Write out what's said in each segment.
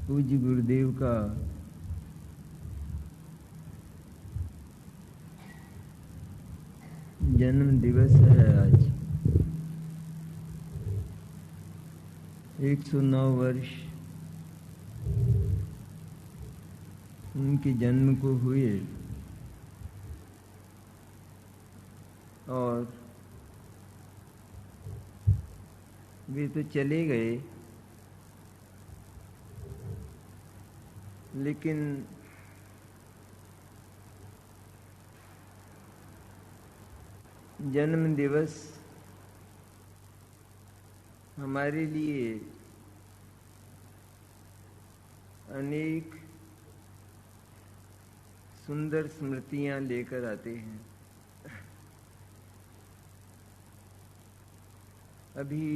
पूज्य गुरुदेव का जन्म दिवस है आज। 109 वर्ष उनके जन्म को हुए और वे तो चले गए, लेकिन जन्म दिवस हमारे लिए अनेक सुंदर स्मृतियां लेकर आते हैं। अभी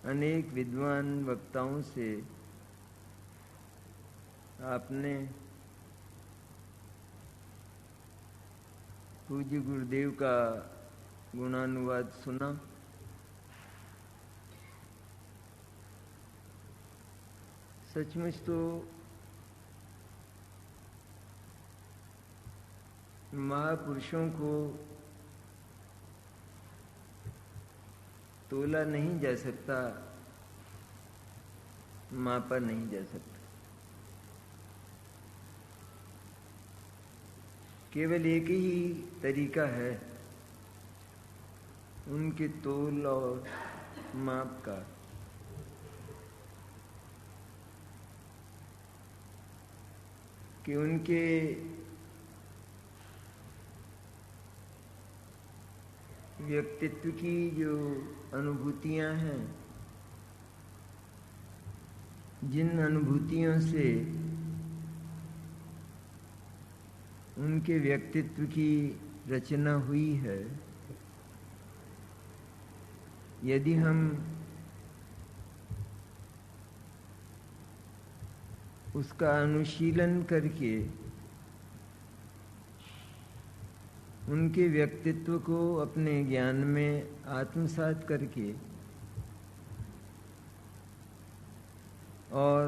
अनेक विद्वान वक्ताओं से आपने पूज्य गुरुदेव का गुणानुवाद सुना। सचमुच तो महापुरुषों को तोला नहीं जा सकता, मापा नहीं जा सकता। केवल एक ही तरीका है उनके तोल और माप का, कि उनके व्यक्तित्व की जो अनुभूतियां हैं, जिन अनुभूतियों से उनके व्यक्तित्व की रचना हुई है, यदि हम उसका अनुशीलन करके उनके व्यक्तित्व को अपने ज्ञान में आत्मसात करके और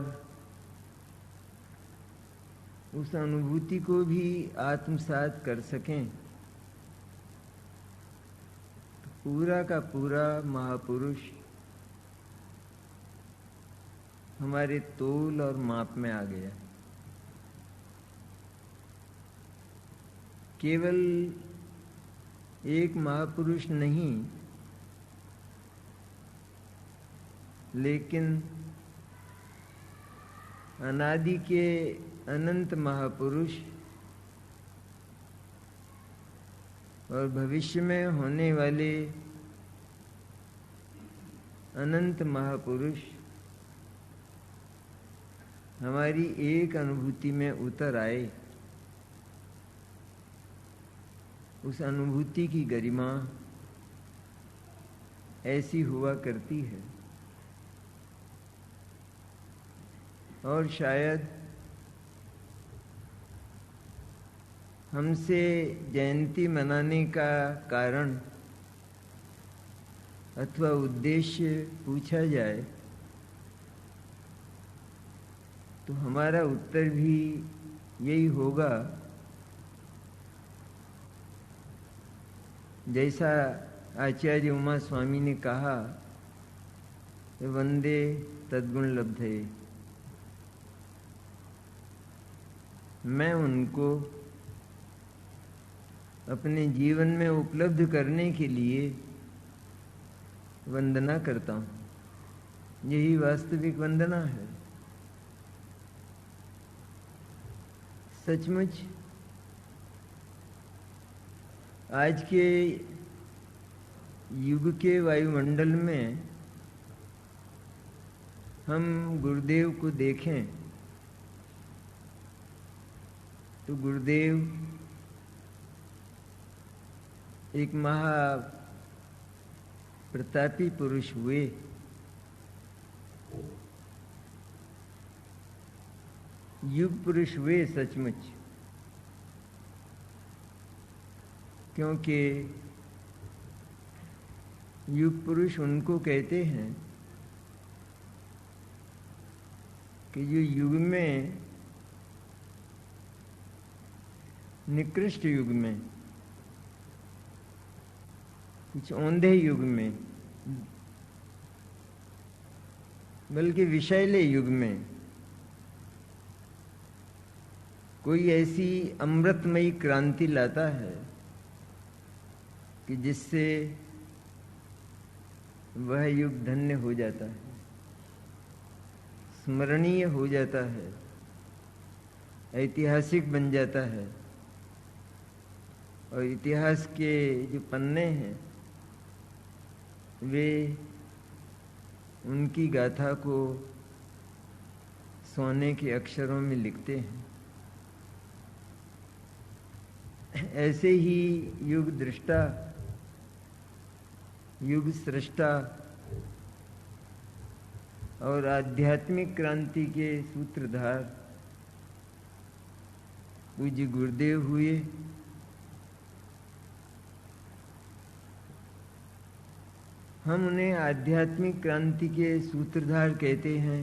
उस अनुभूति को भी आत्मसात कर सकें, तो पूरा का पूरा महापुरुष हमारे तोल और माप में आ गया। केवल एक महापुरुष नहीं, लेकिन अनादि के अनंत महापुरुष और भविष्य में होने वाले अनंत महापुरुष हमारी एक अनुभूति में उतर आए। उस अनुभूति की गरिमा ऐसी हुआ करती है, और शायद हमसे जयंती मनाने का कारण अथवा उद्देश्य पूछा जाए तो हमारा उत्तर भी यही होगा, जैसा आचार्य उमा स्वामी ने कहा, वंदे तद्गुण लब्धे। मैं उनको अपने जीवन में उपलब्ध करने के लिए वंदना करता हूँ। यही वास्तविक वंदना है। सचमुच आज के युग के वायुमंडल में हम गुरुदेव को देखें तो गुरुदेव एक महा प्रतापी पुरुष हुए। युग पुरुष हुए सचमुच, क्योंकि युग पुरुष उनको कहते हैं कि जो युग में, निकृष्ट युग में, कुछ औंधे युग में, बल्कि विषैले युग में कोई ऐसी अमृतमयी क्रांति लाता है कि जिससे वह युग धन्य हो जाता है, स्मरणीय हो जाता है, ऐतिहासिक बन जाता है। और इतिहास के जो पन्ने हैं वे उनकी गाथा को सोने के अक्षरों में लिखते हैं। ऐसे ही युग दृष्टा, युग सृष्टा और आध्यात्मिक क्रांति के सूत्रधार पूज्य गुरुदेव हुए। हम उन्हें आध्यात्मिक क्रांति के सूत्रधार कहते हैं।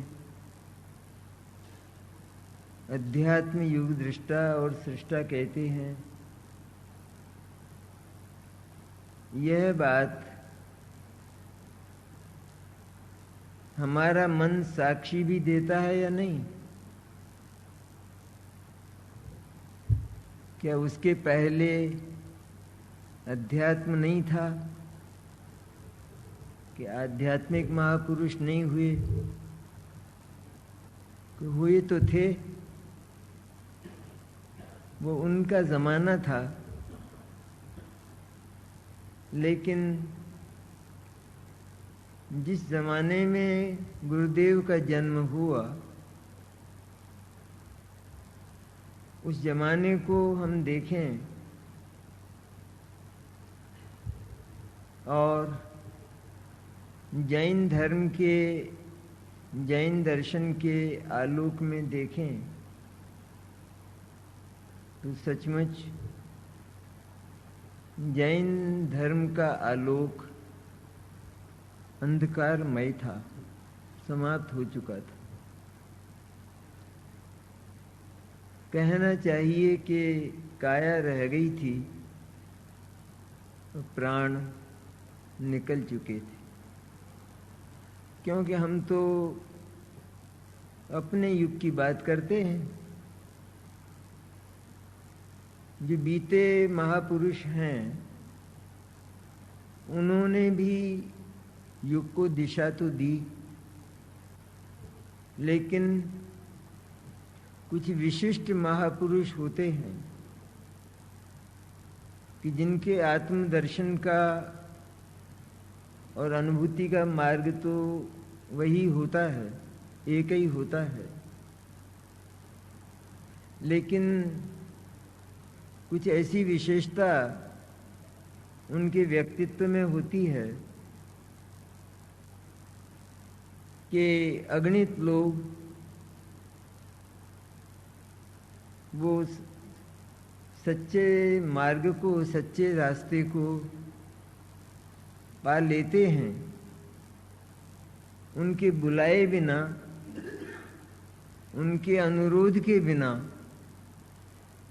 अध्यात्म युग दृष्टा और सृष्टा कहते हैं। यह बात हमारा मन साक्षी भी देता है या नहीं? क्या उसके पहले अध्यात्म नहीं था? कि आध्यात्मिक महापुरुष नहीं हुए? हुए तो थे, वो उनका जमाना था, लेकिन जिस जमाने में गुरुदेव का जन्म हुआ उस जमाने को हम देखें और जैन धर्म के, जैन दर्शन के आलोक में देखें तो सचमुच जैन धर्म का आलोक अंधकारमय था, समाप्त हो चुका था। कहना चाहिए कि काया रह गई थी, प्राण निकल चुके थे। क्योंकि हम तो अपने युग की बात करते हैं। जो बीते महापुरुष हैं उन्होंने भी युग को दिशा तो दी, लेकिन कुछ विशिष्ट महापुरुष होते हैं कि जिनके आत्मदर्शन का और अनुभूति का मार्ग तो वही होता है, एक ही होता है, लेकिन कुछ ऐसी विशेषता उनके व्यक्तित्व में होती है कि अगणित लोग वो सच्चे मार्ग को, सच्चे रास्ते को पा लेते हैं उनके बुलाए बिना, उनके अनुरोध के बिना।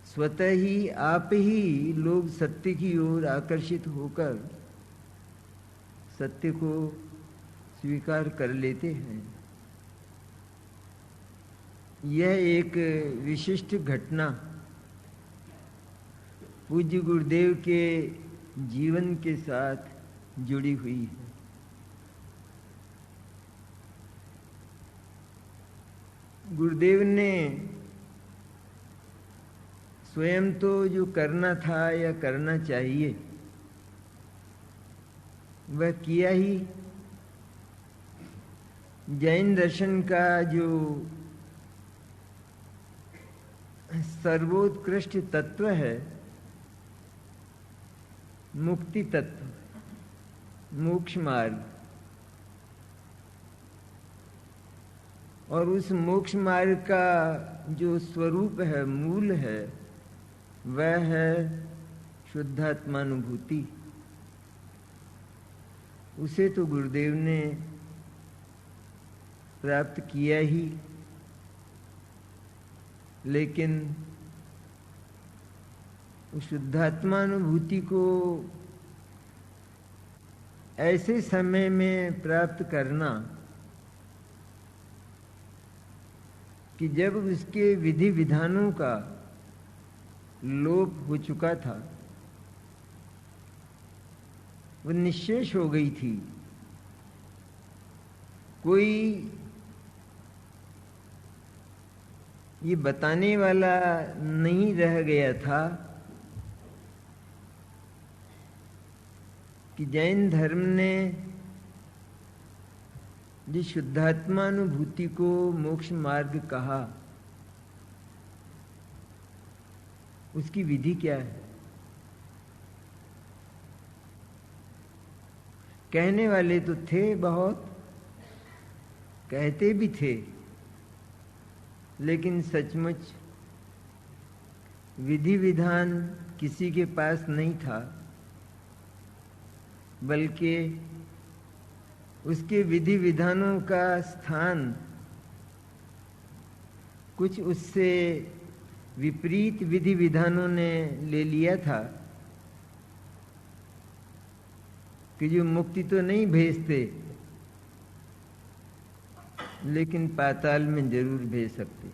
स्वतः ही आप ही लोग सत्य की ओर आकर्षित होकर सत्य को स्वीकार कर लेते हैं। यह एक विशिष्ट घटना पूज्य गुरुदेव के जीवन के साथ जुड़ी हुई है। गुरुदेव ने स्वयं तो जो करना था या करना चाहिए वह किया ही। जैन दर्शन का जो सर्वोत्कृष्ट तत्व है, मुक्ति तत्व, मोक्ष मार्ग, और उस मोक्ष मार्ग का जो स्वरूप है, मूल है, वह है शुद्धात्मानुभूति। उसे तो गुरुदेव ने प्राप्त किया ही। लेकिन उस शुद्धात्मानुभूति को ऐसे समय में प्राप्त करना कि जब उसके विधि विधानों का लोप हो चुका था, वो निश्शेष हो गई थी, कोई ये बताने वाला नहीं रह गया था कि जैन धर्म ने जिस शुद्धात्मानुभूति को मोक्ष मार्ग कहा, उसकी विधि क्या है। कहने वाले तो थे बहुत, कहते भी थे, लेकिन सचमुच विधि विधान किसी के पास नहीं था, बल्कि उसके विधि विधानों का स्थान कुछ उससे विपरीत विधि विधानों ने ले लिया था कि जो मुक्ति तो नहीं भेजते, लेकिन पाताल में जरूर भेज सकते।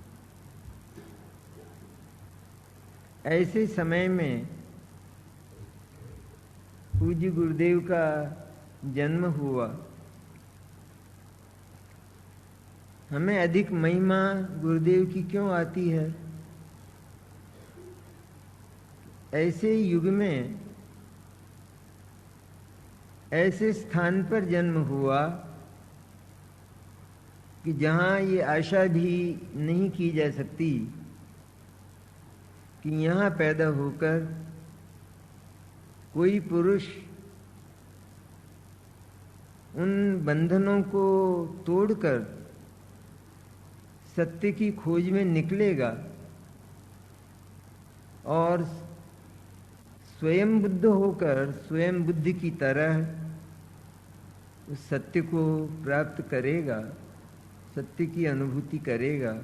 ऐसे समय में पूज्य गुरुदेव का जन्म हुआ। हमें अधिक महिमा गुरुदेव की क्यों आती है? ऐसे युग में ऐसे स्थान पर जन्म हुआ कि जहां ये आशा भी नहीं की जा सकती कि यहाँ पैदा होकर कोई पुरुष उन बंधनों को तोड़कर सत्य की खोज में निकलेगा और स्वयं बुद्ध होकर स्वयं बुद्ध की तरह उस सत्य को प्राप्त करेगा, सत्य की अनुभूति करेगा।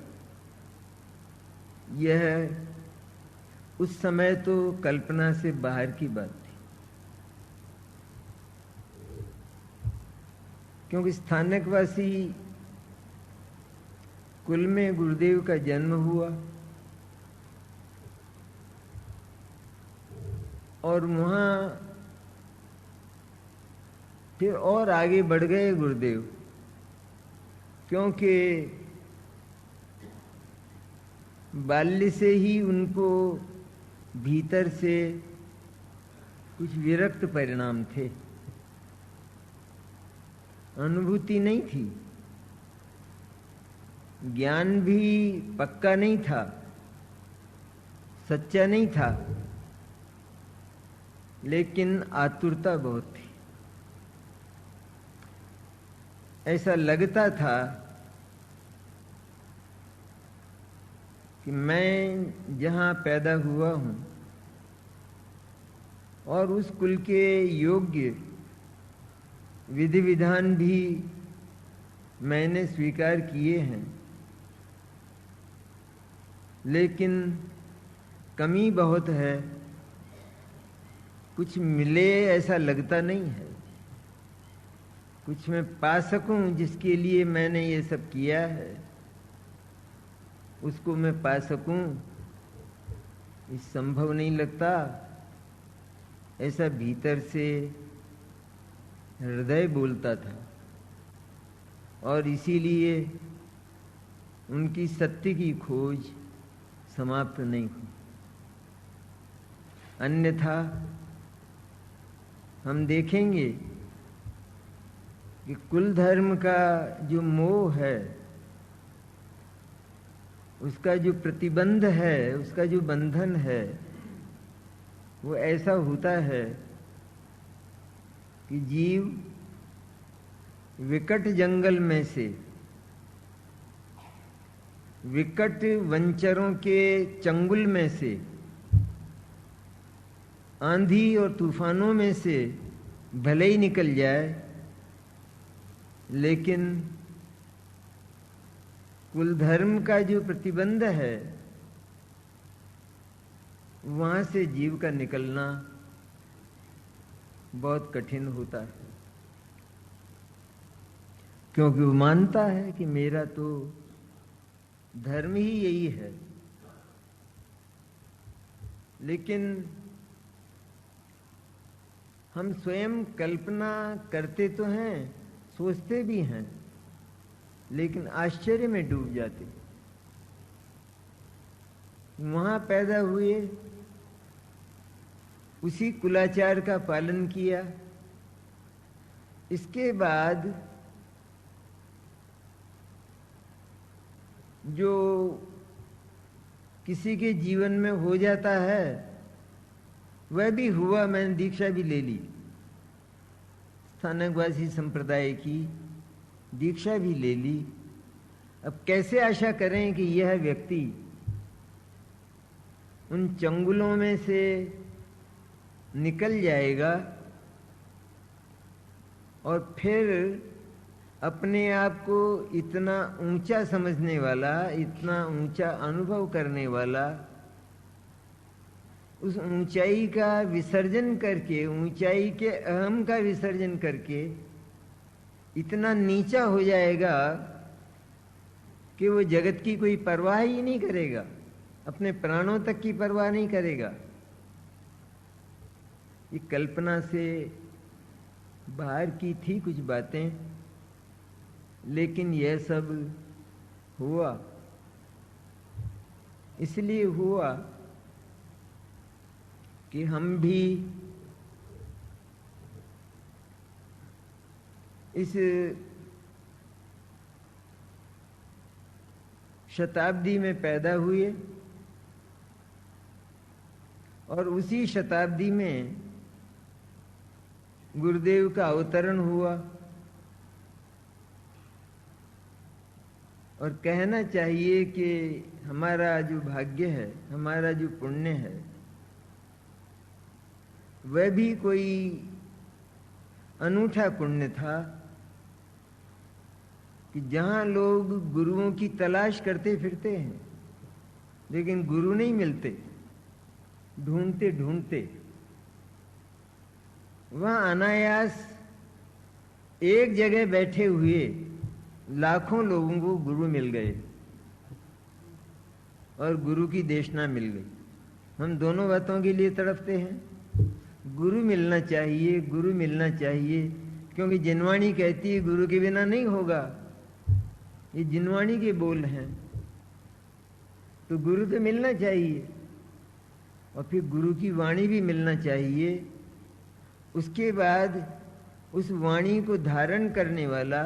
यह उस समय तो कल्पना से बाहर की बात थी, क्योंकि स्थानकवासी कुल में गुरुदेव का जन्म हुआ और वहां फिर और आगे बढ़ गए गुरुदेव, क्योंकि बाल्य से ही उनको भीतर से कुछ विरक्त परिणाम थे, अनुभूति नहीं थी, ज्ञान भी पक्का नहीं था, सच्चा नहीं था, लेकिन आतुरता बहुत थी। ऐसा लगता था कि मैं जहां पैदा हुआ हूं और उस कुल के योग्य विधि विधान भी मैंने स्वीकार किए हैं, लेकिन कमी बहुत है, कुछ मिले ऐसा लगता नहीं है, कुछ मैं पा सकूं जिसके लिए मैंने ये सब किया है, उसको मैं पा सकूं, इस संभव नहीं लगता। ऐसा भीतर से हृदय बोलता था और इसीलिए उनकी सत्य की खोज समाप्त नहीं हुई। अन्यथा हम देखेंगे कि कुल धर्म का जो मोह है, उसका जो प्रतिबंध है, उसका जो बंधन है, वो ऐसा होता है कि जीव विकट जंगल में से, विकट वंचरों के चंगुल में से, आंधी और तूफानों में से भले ही निकल जाए, लेकिन कुल धर्म का जो प्रतिबंध है वहां से जीव का निकलना बहुत कठिन होता है, क्योंकि वो मानता है कि मेरा तो धर्म ही यही है। लेकिन हम स्वयं कल्पना करते तो हैं, सोचते भी हैं, लेकिन आश्चर्य में डूब जाते। वहां पैदा हुए, उसी कुलाचार का पालन किया, इसके बाद जो किसी के जीवन में हो जाता है वह भी हुआ। मैंने दीक्षा भी ले ली, स्थानकवासी संप्रदाय की दीक्षा भी ले ली। अब कैसे आशा करें कि यह व्यक्ति उन चंगुलों में से निकल जाएगा और फिर अपने आप को इतना ऊंचा समझने वाला, इतना ऊंचा अनुभव करने वाला, उस ऊंचाई का विसर्जन करके, ऊंचाई के अहम का विसर्जन करके इतना नीचा हो जाएगा कि वो जगत की कोई परवाह ही नहीं करेगा, अपने प्राणों तक की परवाह नहीं करेगा। ये कल्पना से बाहर की थी कुछ बातें, लेकिन यह सब हुआ। इसलिए हुआ कि हम भी इस शताब्दी में पैदा हुए और उसी शताब्दी में गुरुदेव का अवतरण हुआ। और कहना चाहिए कि हमारा जो भाग्य है, हमारा जो पुण्य है, वह भी कोई अनूठा पुण्य था कि जहां लोग गुरुओं की तलाश करते फिरते हैं, लेकिन गुरु नहीं मिलते, ढूंढते ढूंढते वहां अनायास एक जगह बैठे हुए लाखों लोगों को गुरु मिल गए और गुरु की देशना मिल गई। हम दोनों बातों के लिए तड़पते हैं, गुरु मिलना चाहिए, गुरु मिलना चाहिए, क्योंकि जिनवाणी कहती है गुरु के बिना नहीं होगा। ये जिनवाणी के बोल हैं, तो गुरु तो मिलना चाहिए और फिर गुरु की वाणी भी मिलना चाहिए। उसके बाद उस वाणी को धारण करने वाला,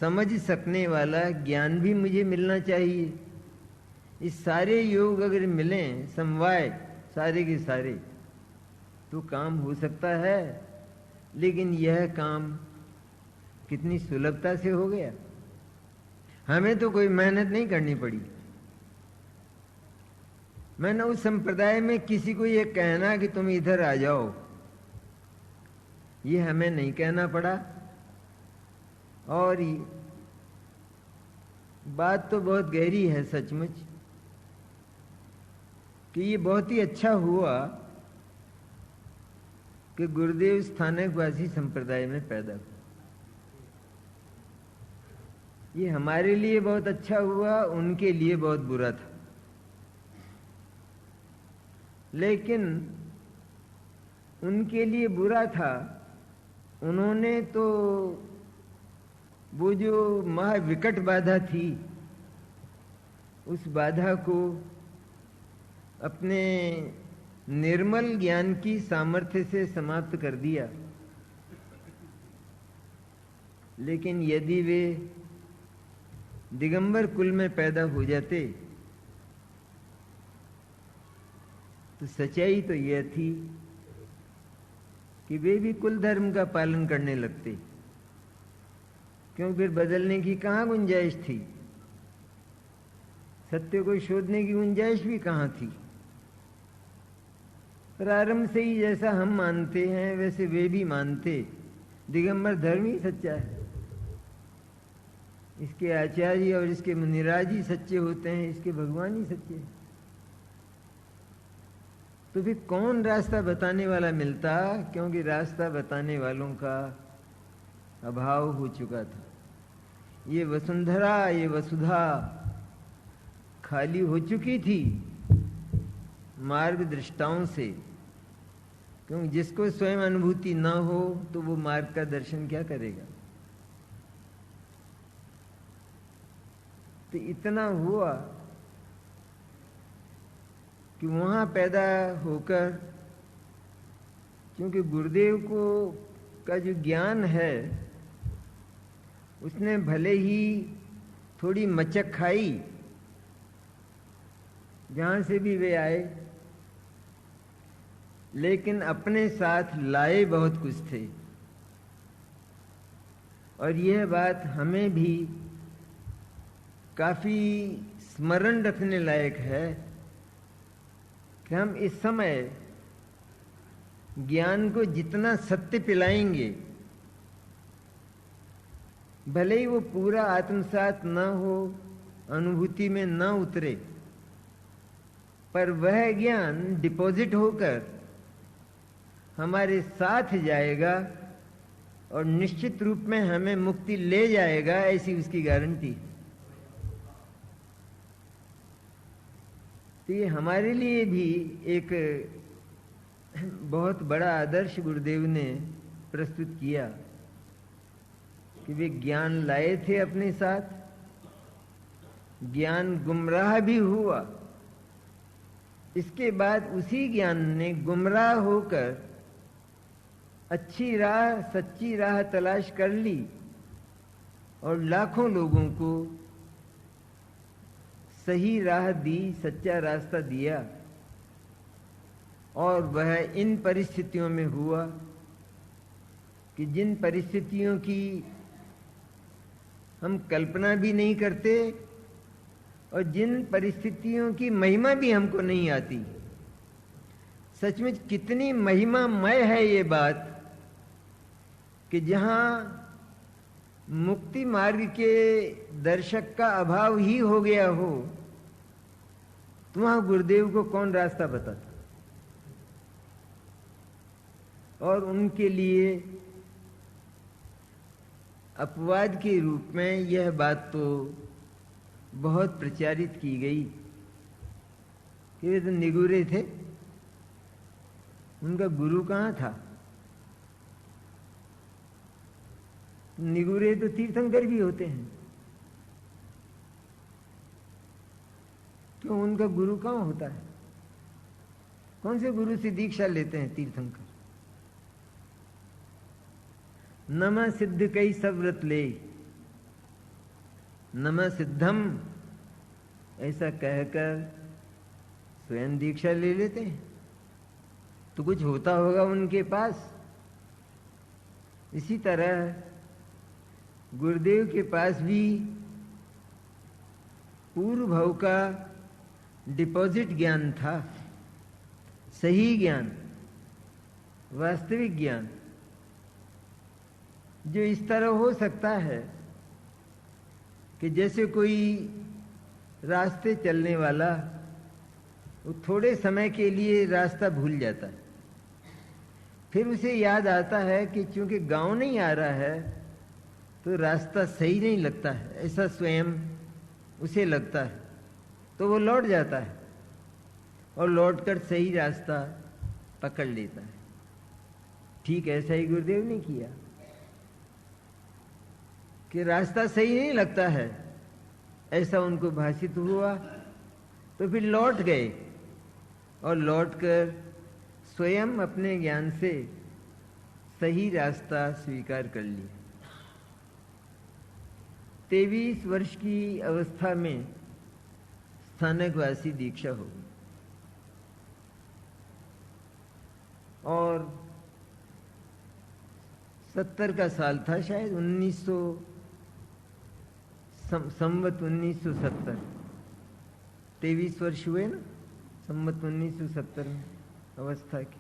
समझ सकने वाला ज्ञान भी मुझे मिलना चाहिए। इस सारे योग अगर मिलें, समवाय सारे के सारे, तो काम हो सकता है। लेकिन यह काम कितनी सुलभता से हो गया, हमें तो कोई मेहनत नहीं करनी पड़ी। मैंने उस संप्रदाय में किसी को यह कहना कि तुम इधर आ जाओ, ये हमें नहीं कहना पड़ा। और बात तो बहुत गहरी है सचमुच, कि ये बहुत ही अच्छा हुआ कि गुरुदेव स्थानकवासी संप्रदाय में पैदा हुआ। ये हमारे लिए बहुत अच्छा हुआ, उनके लिए बहुत बुरा था। लेकिन उनके लिए बुरा था, उन्होंने तो वो जो महाविकट बाधा थी, उस बाधा को अपने निर्मल ज्ञान की सामर्थ्य से समाप्त कर दिया। लेकिन यदि वे दिगंबर कुल में पैदा हो जाते तो सच्चाई तो यह थी कि वे भी कुल धर्म का पालन करने लगते, क्यों फिर बदलने की कहां गुंजाइश थी, सत्य को शोधने की गुंजाइश भी कहां थी। प्रारंभ से ही जैसा हम मानते हैं वैसे वे भी मानते, दिगंबर धर्म ही सच्चा है, इसके आचार्य और इसके मुनिराज ही सच्चे होते हैं, इसके भगवान ही सच्चे हैं। तो फिर कौन रास्ता बताने वाला मिलता, क्योंकि रास्ता बताने वालों का अभाव हो चुका था। ये वसुंधरा, ये वसुधा खाली हो चुकी थी मार्गदृष्टाओं से, क्योंकि जिसको स्वयं अनुभूति न हो तो वो मार्ग का दर्शन क्या करेगा। तो इतना हुआ कि वहां पैदा होकर, क्योंकि गुरुदेव को का जो ज्ञान है उसने भले ही थोड़ी मचक खाई जहां से भी वे आए, लेकिन अपने साथ लाए बहुत कुछ थे। और यह बात हमें भी काफी स्मरण रखने लायक है कि हम इस समय ज्ञान को जितना सत्य पिलाएंगे, भले ही वो पूरा आत्मसात न हो, अनुभूति में न उतरे, पर वह ज्ञान डिपॉजिट होकर हमारे साथ जाएगा और निश्चित रूप में हमें मुक्ति ले जाएगा, ऐसी उसकी गारंटी है। तो ये हमारे लिए भी एक बहुत बड़ा आदर्श गुरुदेव ने प्रस्तुत किया कि वे ज्ञान लाए थे अपने साथ, ज्ञान गुमराह भी हुआ, इसके बाद उसी ज्ञान ने गुमराह होकर अच्छी राह, सच्ची राह तलाश कर ली और लाखों लोगों को सही राह दी, सच्चा रास्ता दिया। और वह इन परिस्थितियों में हुआ कि जिन परिस्थितियों की हम कल्पना भी नहीं करते और जिन परिस्थितियों की महिमा भी हमको नहीं आती। सचमुच कितनी महिमामय है ये बात कि जहां मुक्ति मार्ग के दर्शक का अभाव ही हो गया हो, तो वहां गुरुदेव को कौन रास्ता बताता। और उनके लिए अपवाद के रूप में यह बात तो बहुत प्रचारित की गई कि वे तो निगुरे थे, उनका गुरु कहाँ था। निगुरे तो तीर्थंकर भी होते हैं, क्यों उनका गुरु कहाँ होता है। कौन से गुरु से दीक्षा लेते हैं तीर्थंकर। नमः सिद्ध कई सब व्रत ले, नमः सिद्धम ऐसा कहकर स्वयं दीक्षा ले लेते हैं। तो कुछ होता होगा उनके पास। इसी तरह गुरुदेव के पास भी पूर्व भाव का डिपॉजिट ज्ञान था, सही ज्ञान, वास्तविक ज्ञान, जो इस तरह हो सकता है कि जैसे कोई रास्ते चलने वाला वो थोड़े समय के लिए रास्ता भूल जाता है, फिर उसे याद आता है कि चूंकि गांव नहीं आ रहा है तो रास्ता सही नहीं लगता है, ऐसा स्वयं उसे लगता है, तो वो लौट जाता है और लौटकर सही रास्ता पकड़ लेता है। ठीक ऐसा ही गुरुदेव ने किया कि रास्ता सही नहीं लगता है, ऐसा उनको भाषित हुआ, तो फिर लौट गए और लौटकर स्वयं अपने ज्ञान से सही रास्ता स्वीकार कर लिया। 23 वर्ष की अवस्था में स्थानकवासी दीक्षा हो गई और 70 का साल था शायद, 1900 संवत 1970, 23 वर्ष हुए ना संवत 1970 में अवस्था की।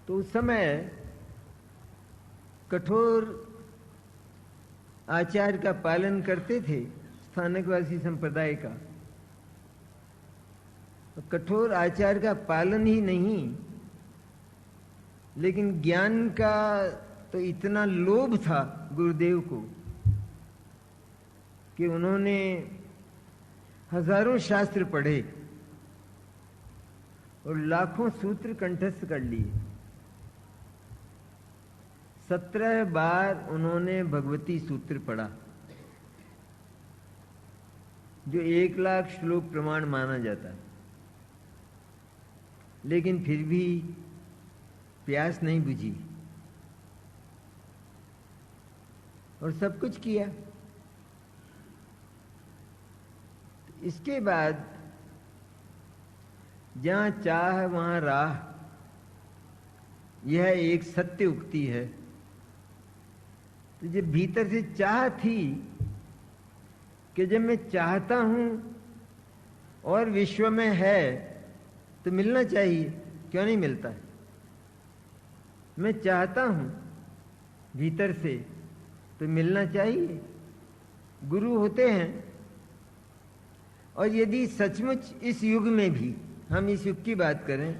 तो उस समय कठोर आचार का पालन करते थे स्थानकवासी संप्रदाय का, कठोर आचार का पालन ही नहीं, लेकिन ज्ञान का तो इतना लोभ था गुरुदेव को कि उन्होंने हजारों शास्त्र पढ़े और लाखों सूत्र कंठस्थ कर लिए। 17 बार उन्होंने भगवती सूत्र पढ़ा, जो 1 लाख श्लोक प्रमाण माना जाता है, लेकिन फिर भी प्यास नहीं बुझी और सब कुछ किया। इसके बाद जहां चाह वहां राह, यह एक सत्य उक्ति है। तो जब भीतर से चाह थी कि जब मैं चाहता हूं और विश्व में है तो मिलना चाहिए, क्यों नहीं मिलता है? मैं चाहता हूं भीतर से तो मिलना चाहिए। गुरु होते हैं, और यदि सचमुच इस युग में भी हम इस युग की बात करें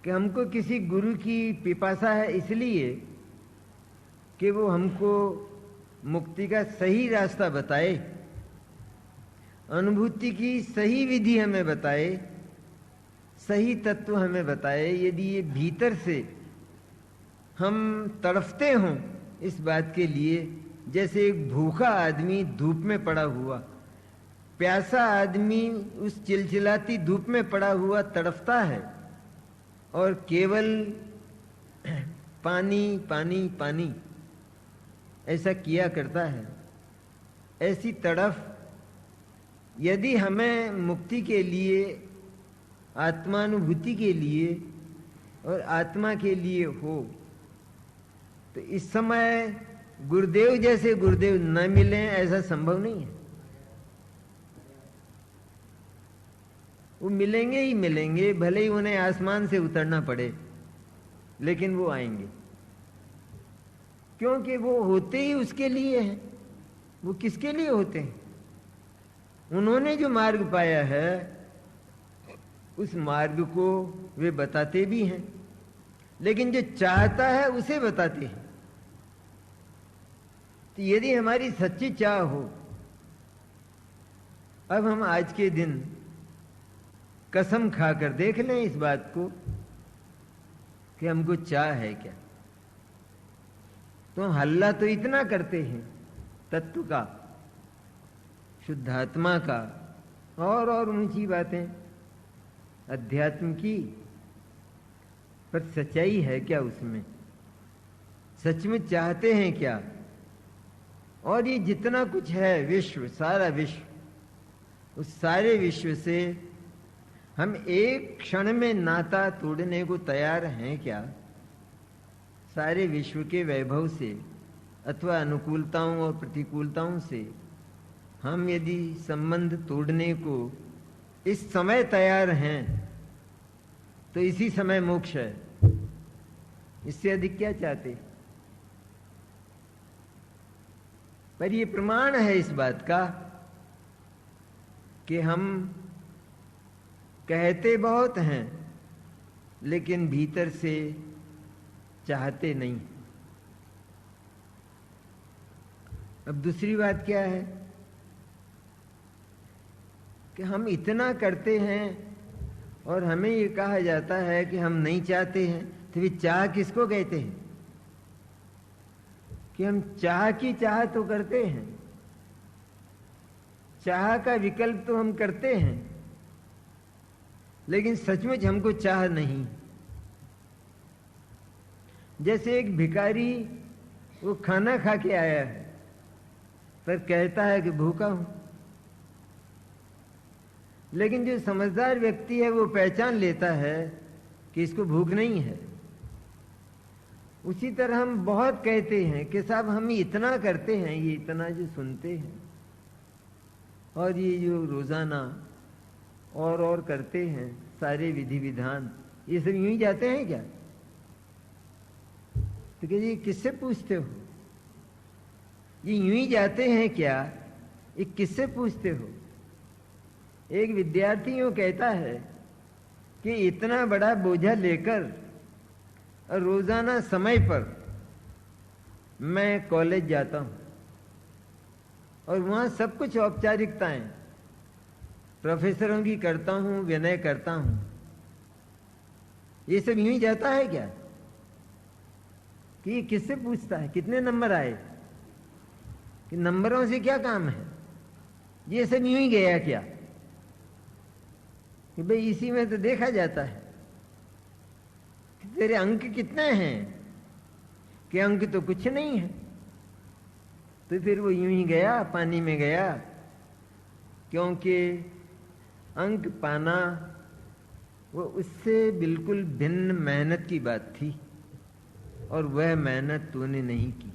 कि हमको किसी गुरु की पिपासा है, इसलिए कि वो हमको मुक्ति का सही रास्ता बताए, अनुभूति की सही विधि हमें बताए, सही तत्व हमें बताए। यदि ये भीतर से हम तड़फते हों इस बात के लिए, जैसे एक भूखा आदमी धूप में पड़ा हुआ, प्यासा आदमी उस चिलचिलाती धूप में पड़ा हुआ तड़फता है और केवल पानी पानी पानी ऐसा किया करता है, ऐसी तड़फ यदि हमें मुक्ति के लिए, आत्मानुभूति के लिए और आत्मा के लिए हो, तो इस समय गुरुदेव जैसे गुरुदेव न मिले ऐसा संभव नहीं है। वो मिलेंगे ही मिलेंगे, भले ही उन्हें आसमान से उतरना पड़े, लेकिन वो आएंगे, क्योंकि वो होते ही उसके लिए हैं। वो किसके लिए होते हैं? उन्होंने जो मार्ग पाया है उस मार्ग को वे बताते भी हैं, लेकिन जो चाहता है उसे बताते हैं। तो यदि हमारी सच्ची चाह हो, अब हम आज के दिन कसम खाकर देख लें इस बात को कि हमको चाह है क्या। तो हल्ला तो इतना करते हैं तत्व का, शुद्धात्मा का, और ऊंची बातें अध्यात्म की, पर सच्चाई है क्या उसमें? सच में चाहते हैं क्या? और ये जितना कुछ है विश्व, सारा विश्व, उस सारे विश्व से हम एक क्षण में नाता तोड़ने को तैयार हैं क्या? सारे विश्व के वैभव से अथवा अनुकूलताओं और प्रतिकूलताओं से हम यदि संबंध तोड़ने को इस समय तैयार हैं, तो इसी समय मोक्ष है। इससे अधिक क्या चाहते? पर ये प्रमाण है इस बात का कि हम कहते बहुत हैं लेकिन भीतर से चाहते नहीं। अब दूसरी बात क्या है कि हम इतना करते हैं और हमें ये कहा जाता है कि हम नहीं चाहते हैं, तो फिर चाह किसको कहते हैं? कि हम चाह की चाह तो करते हैं, चाह का विकल्प तो हम करते हैं, लेकिन सचमुच हमको चाह नहीं। जैसे एक भिखारी वो खाना खा के आया है पर कहता है कि भूखा हूं, लेकिन जो समझदार व्यक्ति है वो पहचान लेता है कि इसको भूख नहीं है। उसी तरह हम बहुत कहते हैं कि साहब हम इतना करते हैं, ये इतना जो सुनते हैं और ये जो रोजाना और करते हैं सारे विधि विधान, ये सब यूं ही जाते हैं क्या? तो क्या ये किससे पूछते हो? ये यूं ही जाते हैं क्या? ये किससे पूछते हो? एक विद्यार्थी यूं कहता है कि इतना बड़ा बोझा लेकर और रोजाना समय पर मैं कॉलेज जाता हूं और वहां सब कुछ औपचारिकताएं प्रोफेसरों की करता हूं, विनय करता हूं। ये सब यूं ही जाता है क्या? कि किससे पूछता है कितने नंबर आए? कि नंबरों से क्या काम है? ये सब यूं ही गया क्या? कि भाई इसी में तो देखा जाता है कि तेरे अंक कितने हैं, कि अंक तो कुछ नहीं है। तो फिर वो यूं ही गया, पानी में गया, क्योंकि अंक पाना वो उससे बिल्कुल भिन्न मेहनत की बात थी और वह मेहनत तूने नहीं की।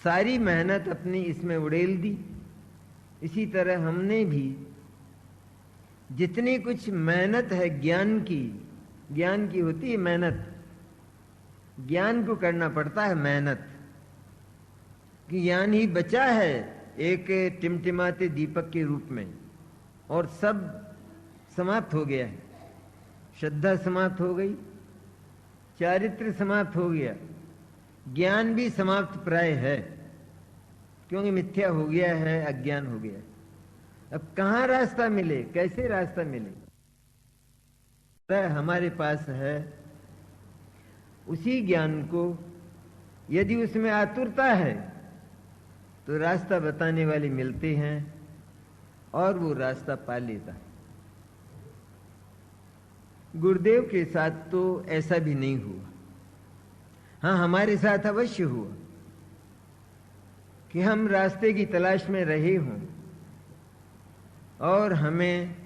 सारी मेहनत अपनी इसमें उड़ेल दी। इसी तरह हमने भी जितनी कुछ मेहनत है ज्ञान की होती है मेहनत, ज्ञान को करना पड़ता है मेहनत, कि ज्ञान ही बचा है एक टिमटिमाते दीपक के रूप में, और सब समाप्त हो गया है। श्रद्धा समाप्त हो गई, चारित्र समाप्त हो गया, ज्ञान भी समाप्त प्राय है, क्योंकि मिथ्या हो गया है, अज्ञान हो गया है। अब कहां रास्ता मिले, कैसे रास्ता मिले? हमारे पास है उसी ज्ञान को, यदि उसमें आतुरता है तो रास्ता बताने वाले मिलते हैं और वो रास्ता पा लेता है। गुरुदेव के साथ तो ऐसा भी नहीं हुआ। हाँ, हमारे साथ अवश्य हुआ कि हम रास्ते की तलाश में रहे हों और हमें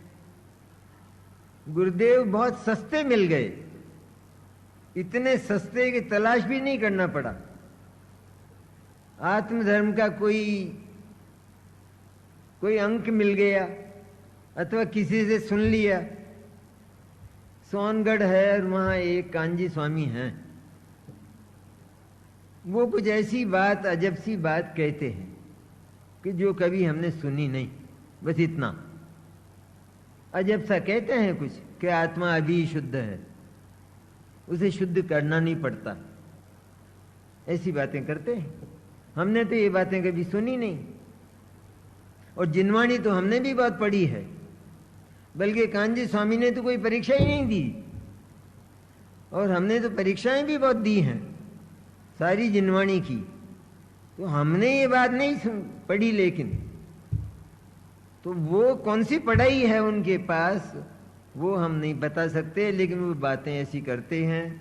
गुरुदेव बहुत सस्ते मिल गए। इतने सस्ते की तलाश भी नहीं करना पड़ा। आत्मधर्म का कोई अंक मिल गया अथवा किसी से सुन लिया, सोनगढ़ है और वहां एक कांजी स्वामी हैं, वो कुछ ऐसी बात, अजब सी बात कहते हैं कि जो कभी हमने सुनी नहीं। बस इतना अजब सा कहते हैं कुछ कि आत्मा अभी शुद्ध है, उसे शुद्ध करना नहीं पड़ता। ऐसी बातें करते हैं। हमने तो ये बातें कभी सुनी नहीं। और जिनवाणी तो हमने भी बहुत पढ़ी है, बल्कि कांजी स्वामी ने तो कोई परीक्षा ही नहीं दी, और हमने तो परीक्षाएं भी बहुत दी हैं सारी जिनवाणी की। तो हमने ये बात नहीं पढ़ी, लेकिन तो वो कौन सी पढ़ाई है उनके पास वो हम नहीं बता सकते, लेकिन वो बातें ऐसी करते हैं।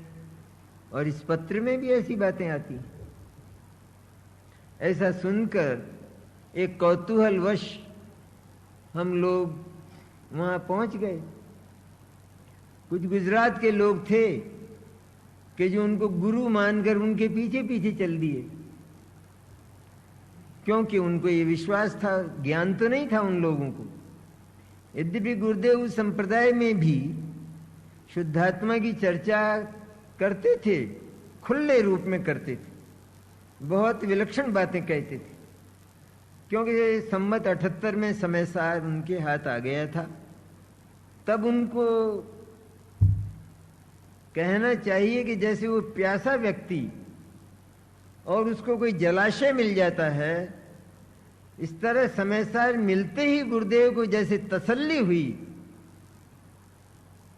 और इस पत्र में भी ऐसी बातें आती हैं। ऐसा सुनकर एक कौतूहलवश हम लोग वहां पहुंच गए। कुछ गुजरात के लोग थे कि जो उनको गुरु मानकर उनके पीछे पीछे चल दिए, क्योंकि उनको ये विश्वास था, ज्ञान तो नहीं था उन लोगों को। यद्यपि गुरुदेव उस संप्रदाय में भी शुद्धात्मा की चर्चा करते थे, खुले रूप में करते थे, बहुत विलक्षण बातें कहते थे, क्योंकि संमत 78 में समयसार उनके हाथ आ गया था। तब उनको कहना चाहिए कि जैसे वो प्यासा व्यक्ति और उसको कोई जलाशय मिल जाता है, इस तरह समयसार मिलते ही गुरुदेव को जैसे तसल्ली हुई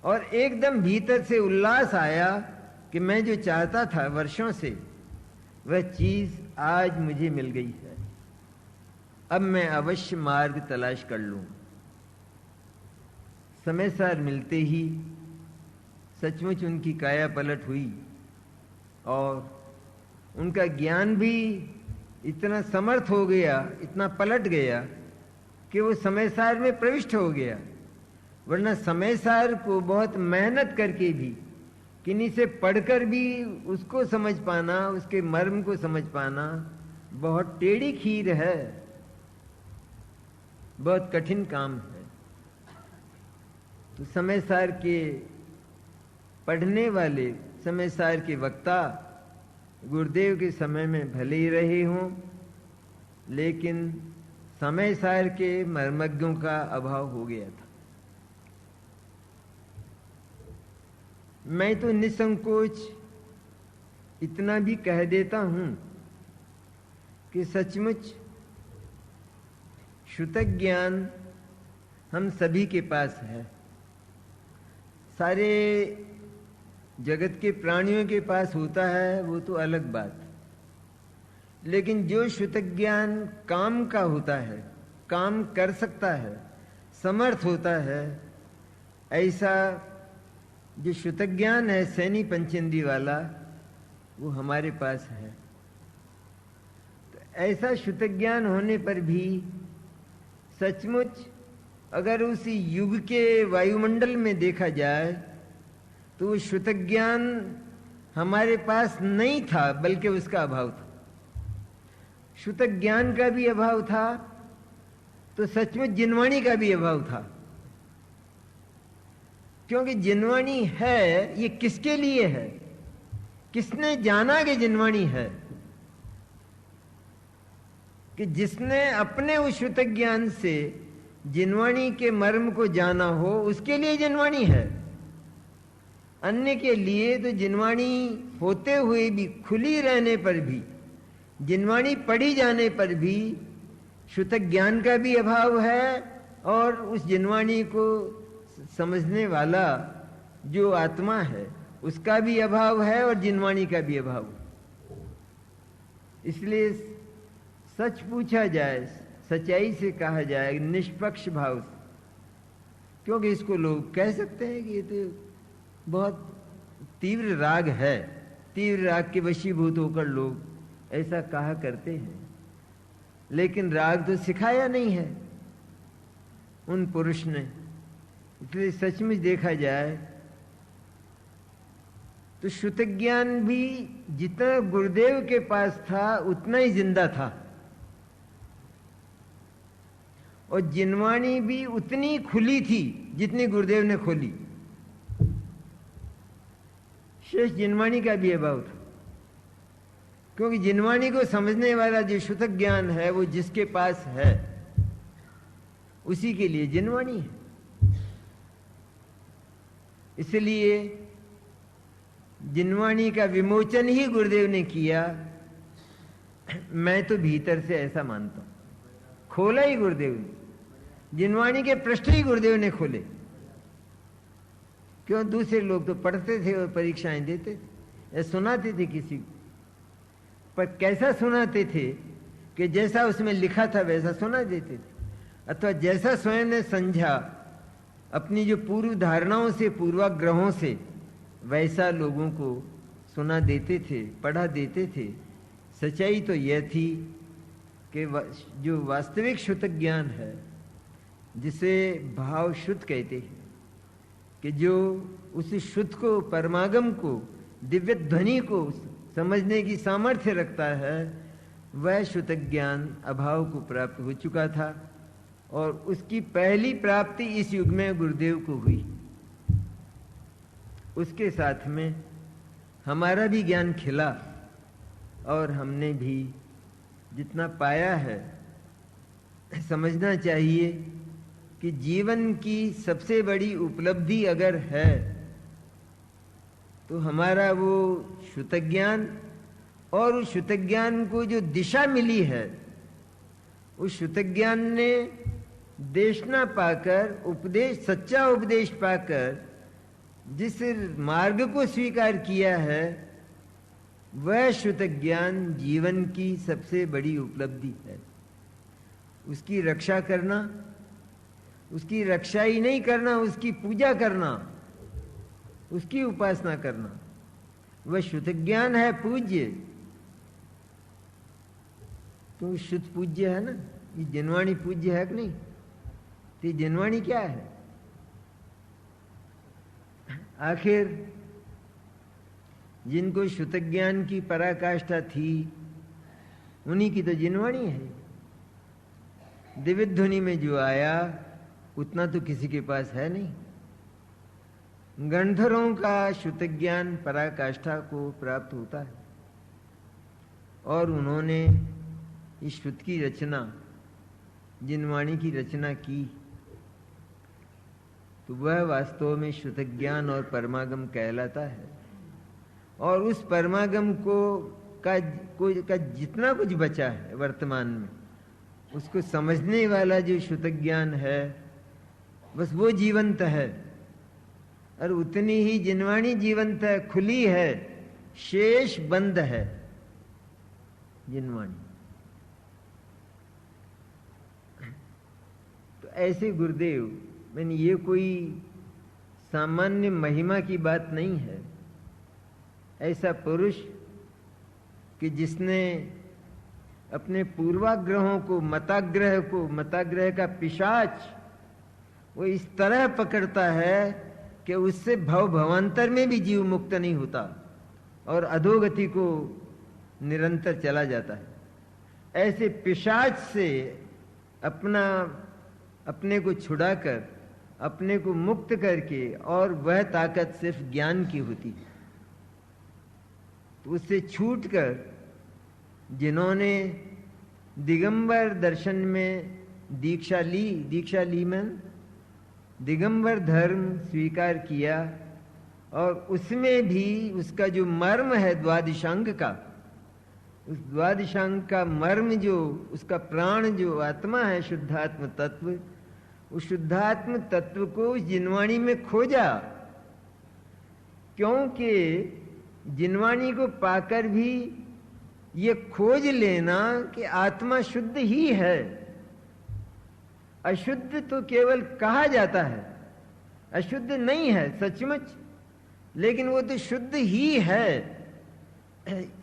और एकदम भीतर से उल्लास आया कि मैं जो चाहता था वर्षों से वह चीज आज मुझे मिल गई है। अब मैं अवश्य मार्ग तलाश कर लूं। समयसार मिलते ही सचमुच उनकी काया पलट हुई और उनका ज्ञान भी इतना समर्थ हो गया, इतना पलट गया कि वो समयसार में प्रविष्ट हो गया। वरना समयसार को बहुत मेहनत करके भी, किन्हीं से पढ़कर भी उसको समझ पाना, उसके मर्म को समझ पाना बहुत टेढ़ी खीर है, बहुत कठिन काम है। तो समयसार के पढ़ने वाले, समयसार के वक्ता गुरुदेव के समय में भले ही रहे हों, लेकिन समय सार के मर्मज्ञों का अभाव हो गया था। मैं तो निसंकोच इतना भी कह देता हूं कि सचमुच श्रुतक ज्ञान हम सभी के पास है। सारे जगत के प्राणियों के पास होता है वो तो अलग बात, लेकिन जो श्रुतक ज्ञान काम का होता है, काम कर सकता है, समर्थ होता है, ऐसा जो श्रुतक ज्ञान है सैनी पंचेंद्री वाला, वो हमारे पास है। तो ऐसा श्रुतक ज्ञान होने पर भी सचमुच अगर उस युग के वायुमंडल में देखा जाए तो वो श्रुतक ज्ञान हमारे पास नहीं था, बल्कि उसका अभाव था। श्रुतक ज्ञान का भी अभाव था तो सचमुच जिनवाणी का भी अभाव था, क्योंकि जिनवाणी है ये किसके लिए है? किसने जाना कि जिनवाणी है? कि जिसने अपने उस श्रुतक ज्ञान से जिनवाणी के मर्म को जाना हो उसके लिए जिनवाणी है। अन्य के लिए तो जिनवाणी होते हुए भी, खुली रहने पर भी, जिनवाणी पढ़ी जाने पर भी श्रुतक ज्ञान का भी अभाव है और उस जिनवाणी को समझने वाला जो आत्मा है उसका भी अभाव है और जिनवाणी का भी अभाव। इसलिए सच पूछा जाए, सच्चाई से कहा जाए, निष्पक्ष भाव से, क्योंकि इसको लोग कह सकते हैं कि ये तो बहुत तीव्र राग है, तीव्र राग के वशीभूत होकर लोग ऐसा कहा करते हैं, लेकिन राग तो सिखाया नहीं है उन पुरुष ने। इसलिए सचमुच देखा जाए तो श्रुतक ज्ञान भी जितना गुरुदेव के पास था उतना ही जिंदा था, और जिनवाणी भी उतनी खुली थी जितनी गुरुदेव ने खोली। शेष जिनवाणी का भी अभाव था, क्योंकि जिनवाणी को समझने वाला जो श्रुतक ज्ञान है वो जिसके पास है उसी के लिए जिनवाणी है। इसलिए जिनवाणी का विमोचन ही गुरुदेव ने किया। मैं तो भीतर से ऐसा मानता हूं, खोला ही गुरुदेव ने, जिनवाणी के पृष्ठ ही गुरुदेव ने खोले। क्यों? दूसरे लोग तो पढ़ते थे और परीक्षाएं देते थे या सुनाते थे किसी को, पर कैसा सुनाते थे कि जैसा उसमें लिखा था वैसा सुना देते थे, अथवा जैसा स्वयं ने समझा अपनी जो पूर्व धारणाओं से, पूर्वाग्रहों से, वैसा लोगों को सुना देते थे, पढ़ा देते थे। सच्चाई तो यह थी कि जो वास्तविक श्रुतक ज्ञान है, जिसे भाव शुद्ध कहते हैं, कि जो उस शुद्ध को, परमागम को, दिव्य ध्वनि को समझने की सामर्थ्य रखता है, वह श्रुतक ज्ञान अभाव को प्राप्त हो चुका था। और उसकी पहली प्राप्ति इस युग में गुरुदेव को हुई। उसके साथ में हमारा भी ज्ञान खिला और हमने भी जितना पाया है, समझना चाहिए कि जीवन की सबसे बड़ी उपलब्धि अगर है तो हमारा वो श्रुतक ज्ञान, और उस श्रुतक ज्ञान को जो दिशा मिली है, उस श्रुतक ज्ञान ने देशना पाकर, उपदेश, सच्चा उपदेश पाकर जिस मार्ग को स्वीकार किया है, वह श्रुतक ज्ञान जीवन की सबसे बड़ी उपलब्धि है। उसकी रक्षा करना, उसकी रक्षा ही नहीं करना, उसकी पूजा करना, उसकी उपासना करना, वह श्रुतक ज्ञान है पूज्य। तो शुद्ध पूज्य है ना, ये जिनवाणी पूज्य है कि नहीं? तो ये जिनवाणी क्या है? आखिर जिनको श्रुतक ज्ञान की पराकाष्ठा थी उन्हीं की तो जिनवाणी है। दिव्य ध्वनि में जो आया उतना तो किसी के पास है नहीं। गंधर्वों का श्रुतक ज्ञान पराकाष्ठा को प्राप्त होता है और उन्होंने इस श्रुत की रचना जिनवाणी की रचना की, तो वह वास्तव में श्रुत ज्ञान और परमागम कहलाता है। और उस परमागम का जितना कुछ बचा है वर्तमान में, उसको समझने वाला जो श्रुत ज्ञान है, बस वो जीवंत है। और उतनी ही जिनवाणी जीवंत है, खुली है, शेष बंद है जिनवाणी। तो ऐसे गुरुदेव, मैंने ये कोई सामान्य महिमा की बात नहीं है। ऐसा पुरुष कि जिसने अपने पूर्वाग्रहों को, मताग्रह का पिशाच वो इस तरह पकड़ता है कि उससे भवांतर में भी जीव मुक्त नहीं होता और अधोगति को निरंतर चला जाता है। ऐसे पिशाच से अपने को छुड़ाकर, अपने को मुक्त करके, और वह ताकत सिर्फ ज्ञान की होती है। तो उससे छूटकर जिन्होंने दिगंबर दर्शन में दीक्षा ली में दिगंबर धर्म स्वीकार किया, और उसमें भी उसका जो मर्म है द्वादशांग का, उस द्वादशांग का मर्म, जो उसका प्राण, जो आत्मा है, शुद्धात्म तत्व, उस शुद्धात्म तत्व को उस जिनवाणी में खोजा। क्योंकि जिनवाणी को पाकर भी ये खोज लेना कि आत्मा शुद्ध ही है, अशुद्ध तो केवल कहा जाता है, अशुद्ध नहीं है सचमुच, लेकिन वो तो शुद्ध ही है।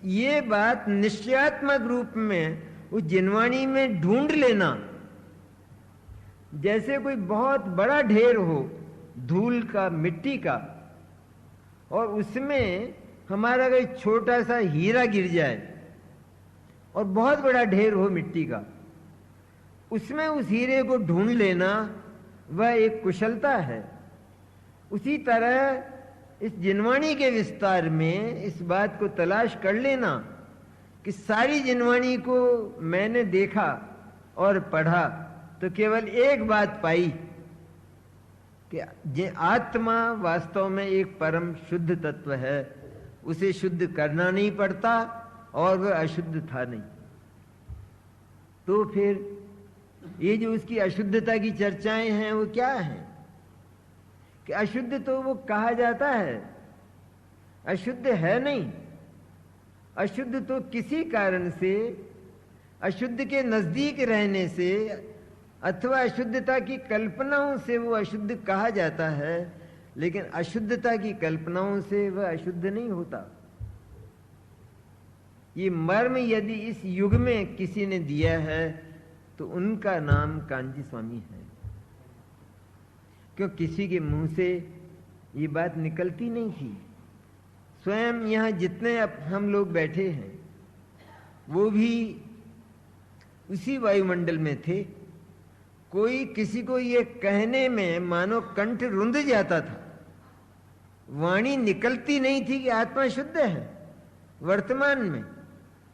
ये बात निश्चयात्मक रूप में उस जिनवाणी में ढूंढ लेना, जैसे कोई बहुत बड़ा ढेर हो धूल का, मिट्टी का, और उसमें हमारा कोई छोटा सा हीरा गिर जाए और बहुत बड़ा ढेर हो मिट्टी का, उसमें उस हीरे को ढूंढ लेना वह एक कुशलता है। उसी तरह इस जिनवाणी के विस्तार में इस बात को तलाश कर लेना कि सारी जिनवाणी को मैंने देखा और पढ़ा तो केवल एक बात पाई कि आत्मा वास्तव में एक परम शुद्ध तत्व है, उसे शुद्ध करना नहीं पड़ता और वह अशुद्ध था नहीं। तो फिर ये जो उसकी अशुद्धता की चर्चाएं हैं वो क्या है कि अशुद्ध तो वो कहा जाता है, अशुद्ध है नहीं। अशुद्ध तो किसी कारण से, अशुद्ध के नजदीक रहने से अथवा अशुद्धता की कल्पनाओं से वो अशुद्ध कहा जाता है, लेकिन अशुद्धता की कल्पनाओं से वह अशुद्ध नहीं होता। ये मर्म यदि इस युग में किसी ने दिया है तो उनका नाम कांची स्वामी है, क्यों किसी के मुंह से ये बात निकलती नहीं थी। स्वयं यहां जितने अब हम लोग बैठे हैं वो भी उसी वायुमंडल में थे। कोई किसी को ये कहने में मानो कंठ रुंध जाता था, वाणी निकलती नहीं थी कि आत्मा शुद्ध है। वर्तमान में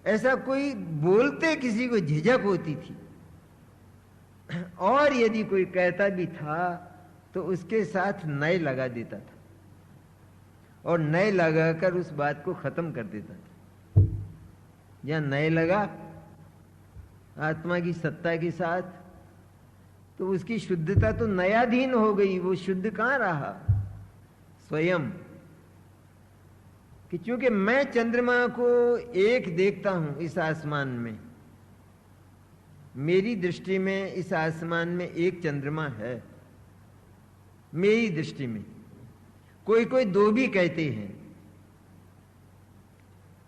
ऐसा कोई बोलते किसी को झिझक होती थी, और यदि कोई कहता भी था तो उसके साथ नए लगा देता था और नए लगाकर उस बात को खत्म कर देता था। जहां नए लगा आत्मा की सत्ता के साथ, तो उसकी शुद्धता तो नयाधीन हो गई। वो शुद्ध कहां रहा? स्वयं। कि चूंकि मैं चंद्रमा को एक देखता हूं इस आसमान में, मेरी दृष्टि में इस आसमान में एक चंद्रमा है, मेरी दृष्टि में। कोई कोई दो भी कहते हैं,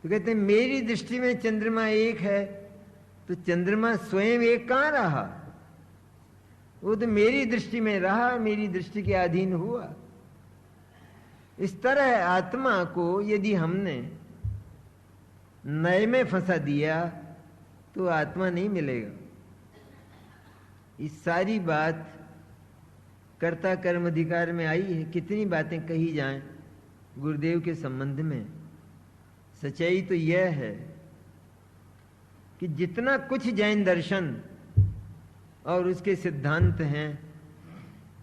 तो कहते हैं मेरी दृष्टि में चंद्रमा एक है, तो चंद्रमा स्वयं एक कहां रहा? वो तो मेरी दृष्टि में रहा, मेरी दृष्टि के अधीन हुआ। इस तरह आत्मा को यदि हमने नए में फंसा दिया तो आत्मा नहीं मिलेगा। इस सारी बात कर्ता कर्म अधिकार में आई है। कितनी बातें कही जाएं गुरुदेव के संबंध में, सच्चाई तो यह है कि जितना कुछ जैन दर्शन और उसके सिद्धांत हैं,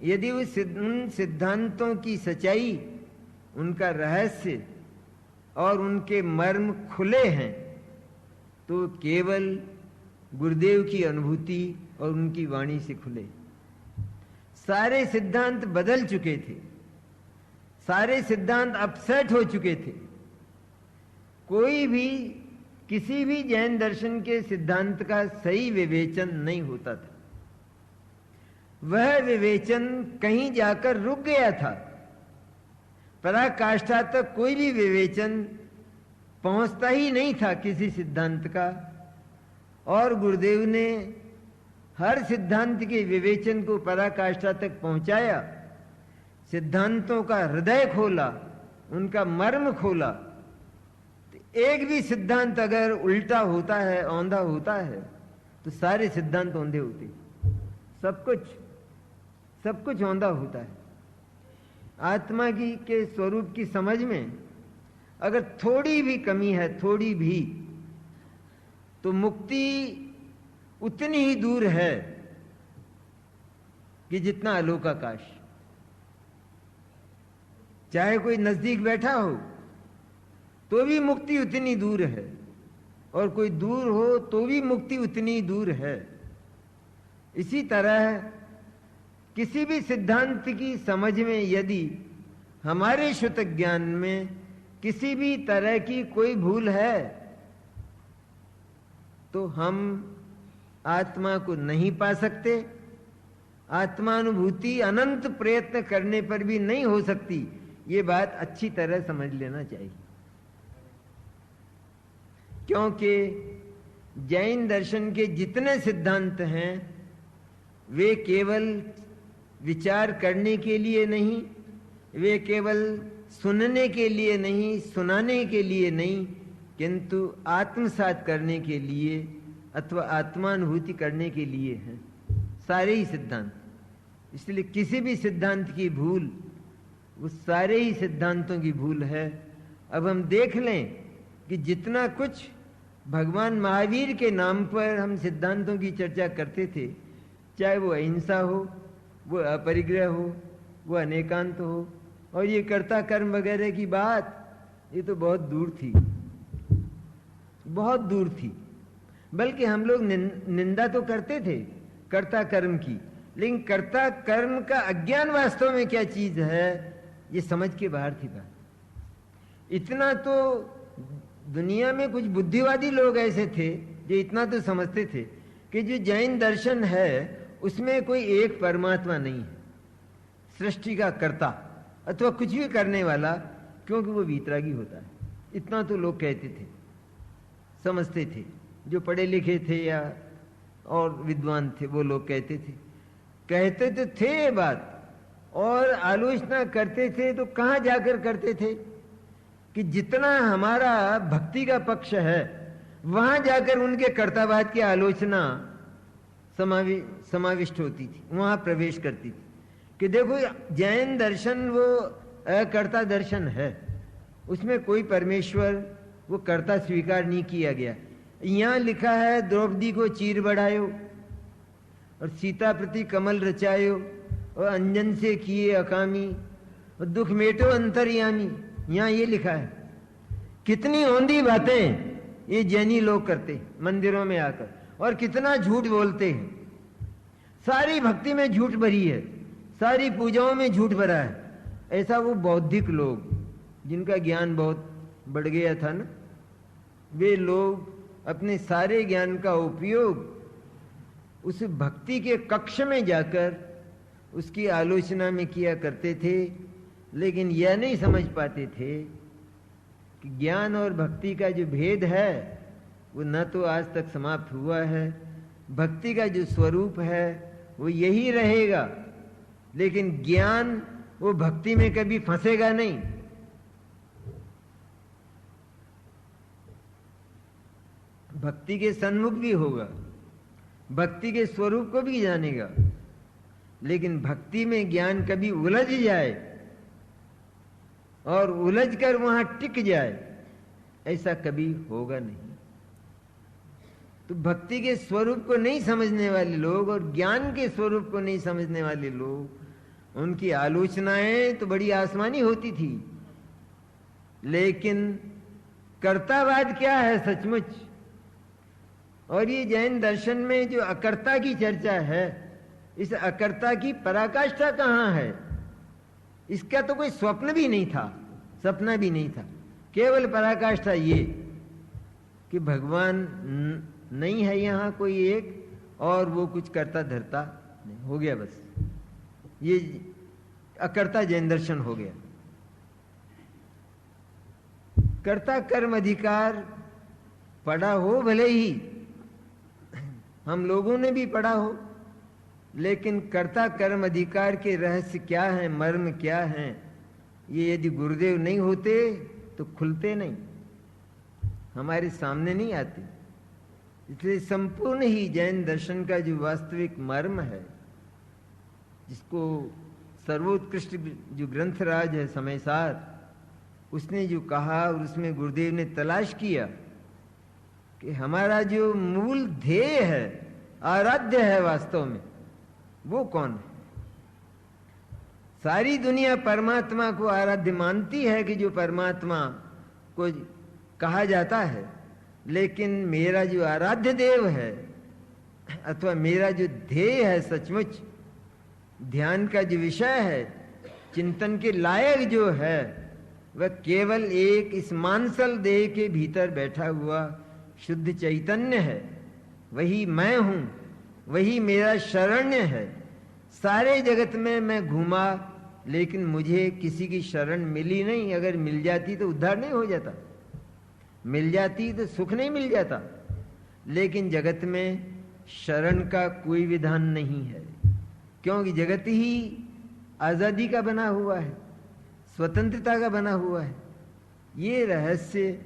यदि उन सिद्धांतों की सच्चाई, उनका रहस्य और उनके मर्म खुले हैं, तो केवल गुरुदेव की अनुभूति और उनकी वाणी से खुले। सारे सिद्धांत बदल चुके थे, सारे सिद्धांत अपसेट हो चुके थे। कोई भी किसी भी जैन दर्शन के सिद्धांत का सही विवेचन नहीं होता था। वह विवेचन कहीं जाकर रुक गया था। पराकाष्ठा तक कोई भी विवेचन पहुंचता ही नहीं था किसी सिद्धांत का, और गुरुदेव ने हर सिद्धांत के विवेचन को पराकाष्ठा तक पहुंचाया, सिद्धांतों का हृदय खोला, उनका मर्म खोला। एक भी सिद्धांत अगर उल्टा होता है, औंधा होता है, तो सारे सिद्धांत औंधे होते। सब कुछ औंधा होता है। आत्मा की के स्वरूप की समझ में अगर थोड़ी भी कमी है, थोड़ी भी, तो मुक्ति उतनी ही दूर है कि जितना आलोकाकाश। चाहे कोई नजदीक बैठा हो तो भी मुक्ति उतनी दूर है, और कोई दूर हो तो भी मुक्ति उतनी दूर है। इसी तरह किसी भी सिद्धांत की समझ में यदि हमारे शुद्ध ज्ञान में किसी भी तरह की कोई भूल है, तो हम आत्मा को नहीं पा सकते। आत्मानुभूति अनंत प्रयत्न करने पर भी नहीं हो सकती। ये बात अच्छी तरह समझ लेना चाहिए, क्योंकि जैन दर्शन के जितने सिद्धांत हैं वे केवल विचार करने के लिए नहीं, वे केवल सुनने के लिए नहीं, सुनाने के लिए नहीं, किंतु आत्मसात करने के लिए अथवा आत्मानुभूति करने के लिए हैं सारे ही सिद्धांत। इसलिए किसी भी सिद्धांत की भूल वो सारे ही सिद्धांतों की भूल है। अब हम देख लें कि जितना कुछ भगवान महावीर के नाम पर हम सिद्धांतों की चर्चा करते थे, चाहे वो अहिंसा हो, वो अपरिग्रह हो, वो अनेकांत हो, और ये कर्ता कर्म वगैरह की बात, ये तो बहुत दूर थी, बहुत दूर थी। बल्कि हम लोग निंदा तो करते थे कर्ता कर्म की, लेकिन कर्ता कर्म का अज्ञान वास्तव में क्या चीज है ये समझ के बाहर थी बात। इतना तो दुनिया में कुछ बुद्धिवादी लोग ऐसे थे जो इतना तो समझते थे कि जो जैन दर्शन है उसमें कोई एक परमात्मा नहीं है, सृष्टि का कर्ता अथवा कुछ भी करने वाला, क्योंकि वो वीतरागी होता है। इतना तो लोग कहते थे, समझते थे, जो पढ़े लिखे थे या और विद्वान थे वो लोग कहते तो थे ये बात, और आलोचना करते थे। तो कहाँ जाकर करते थे कि जितना हमारा भक्ति का पक्ष है वहां जाकर उनके कर्तावाद की आलोचना समाविष्ट होती थी, वहां प्रवेश करती थी कि देखो जैन दर्शन वो अकर्ता दर्शन है, उसमें कोई परमेश्वर वो कर्ता स्वीकार नहीं किया गया। यहां लिखा है द्रौपदी को चीर बढ़ायो और सीता प्रति कमल रचायो और अंजन से किए अकामी और दुख मेटो अंतर्यामी, यहां ये लिखा है। कितनी औंधी बातें ये जैनी लोग करते मंदिरों में आकर, और कितना झूठ बोलते हैं। सारी भक्ति में झूठ भरी है, सारी पूजाओं में झूठ भरा है। ऐसा वो बौद्धिक लोग जिनका ज्ञान बहुत बढ़ गया था ना, वे लोग अपने सारे ज्ञान का उपयोग उस भक्ति के कक्ष में जाकर उसकी आलोचना में किया करते थे, लेकिन यह नहीं समझ पाते थे कि ज्ञान और भक्ति का जो भेद है वो न तो आज तक समाप्त हुआ है। भक्ति का जो स्वरूप है वो यही रहेगा, लेकिन ज्ञान वो भक्ति में कभी फंसेगा नहीं। भक्ति के सन्मुख भी होगा, भक्ति के स्वरूप को भी जानेगा, लेकिन भक्ति में ज्ञान कभी उलझ जाए और उलझ कर वहां टिक जाए, ऐसा कभी होगा नहीं। तो भक्ति के स्वरूप को नहीं समझने वाले लोग और ज्ञान के स्वरूप को नहीं समझने वाले लोग, उनकी आलोचनाएं तो बड़ी आसमानी होती थी। लेकिन कर्तावाद क्या है सचमुच? और ये जैन दर्शन में जो अकर्ता की चर्चा है, इस अकर्ता की पराकाष्ठा कहाँ है? इसका तो कोई स्वप्न भी नहीं था, सपना भी नहीं था। केवल पराकाष्ठा ये कि भगवान नहीं है यहां कोई एक, और वो कुछ करता धरता नहीं, हो गया बस। ये अकर्ता जैन दर्शन हो गया। कर्ता कर्म अधिकार पढ़ा हो भले ही, हम लोगों ने भी पढ़ा हो, लेकिन कर्ता कर्म अधिकार के रहस्य क्या है, मर्म क्या है, ये यदि गुरुदेव नहीं होते तो खुलते नहीं, हमारे सामने नहीं आते। इसलिए संपूर्ण ही जैन दर्शन का जो वास्तविक मर्म है, जिसको सर्वोत्कृष्ट जो ग्रंथराज है समयसार, उसने जो कहा और उसमें गुरुदेव ने तलाश किया कि हमारा जो मूल ध्येय है, आराध्य है वास्तव में, वो कौन है। सारी दुनिया परमात्मा को आराध्य मानती है कि जो परमात्मा को कहा जाता है, लेकिन मेरा जो आराध्य देव है अथवा मेरा जो ध्येय है, सचमुच ध्यान का जो विषय है, चिंतन के लायक जो है, वह केवल एक इस मानसल देह के भीतर बैठा हुआ शुद्ध चैतन्य है। वही मैं हूं, वही मेरा शरण्य है। सारे जगत में मैं घूमा, लेकिन मुझे किसी की शरण मिली नहीं। अगर मिल जाती तो उद्धार नहीं हो जाता, मिल जाती तो सुख नहीं मिल जाता। लेकिन जगत में शरण का कोई विधान नहीं है, क्योंकि जगत ही आजादी का बना हुआ है, स्वतंत्रता का बना हुआ है। ये रहस्य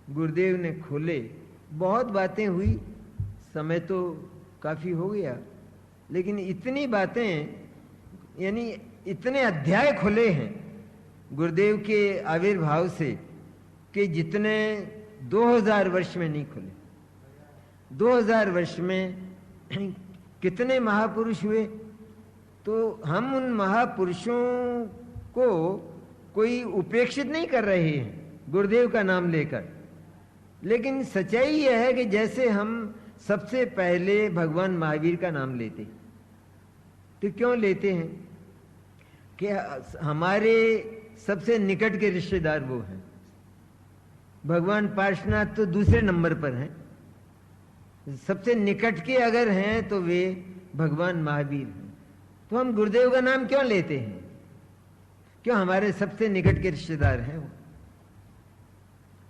गुरुदेव ने खोले। बहुत बातें हुई, समय तो काफी हो गया, लेकिन इतनी बातें, यानी इतने अध्याय खुले हैं गुरुदेव के आविर्भाव से कि जितने 2000 वर्ष में नहीं खुले। 2000 वर्ष में कितने महापुरुष हुए, तो हम उन महापुरुषों को कोई उपेक्षित नहीं कर रहे हैं गुरुदेव का नाम लेकर। लेकिन सच्चाई यह है कि जैसे हम सबसे पहले भगवान महावीर का नाम लेते, तो क्यों लेते हैं कि हमारे सबसे निकट के रिश्तेदार वो हैं। भगवान पार्श्वनाथ तो दूसरे नंबर पर हैं, सबसे निकट के अगर हैं तो वे भगवान महावीर हैं। तो हम गुरुदेव का नाम क्यों लेते हैं? क्यों? हमारे सबसे निकट के रिश्तेदार हैं वो,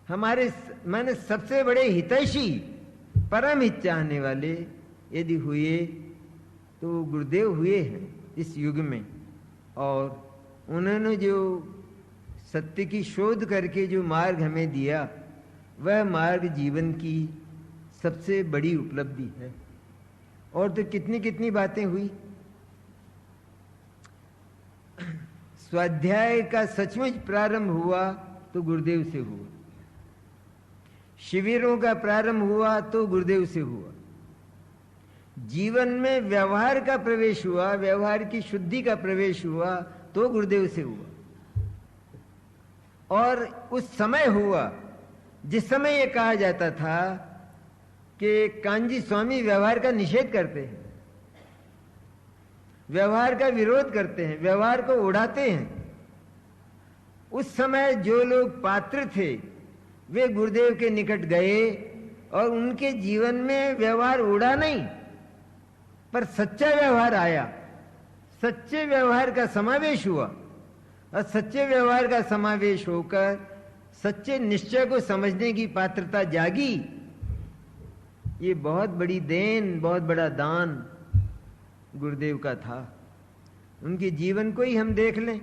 हमारे माने सबसे बड़े हितैषी, परम हित चाहने वाले यदि हुए तो वो गुरुदेव हुए हैं इस युग में। और उन्होंने जो सत्य की शोध करके जो मार्ग हमें दिया, वह मार्ग जीवन की सबसे बड़ी उपलब्धि है। और तो कितनी कितनी बातें हुई। स्वाध्याय का सचमुच प्रारंभ हुआ तो गुरुदेव से हुआ, शिविरों का प्रारंभ हुआ तो गुरुदेव से हुआ, जीवन में व्यवहार का प्रवेश हुआ, व्यवहार की शुद्धि का प्रवेश हुआ तो गुरुदेव से हुआ। और उस समय हुआ जिस समय यह कहा जाता था कि कांजी स्वामी व्यवहार का निषेध करते हैं, व्यवहार का विरोध करते हैं, व्यवहार को उड़ाते हैं। उस समय जो लोग पात्र थे वे गुरुदेव के निकट गए और उनके जीवन में व्यवहार उड़ा नहीं, पर सच्चा व्यवहार आया, सच्चे व्यवहार का समावेश हुआ। और सच्चे व्यवहार का समावेश होकर सच्चे निश्चय को समझने की पात्रता जागी। ये बहुत बड़ी देन, बहुत बड़ा दान गुरुदेव का था। उनके जीवन को ही हम देख लें,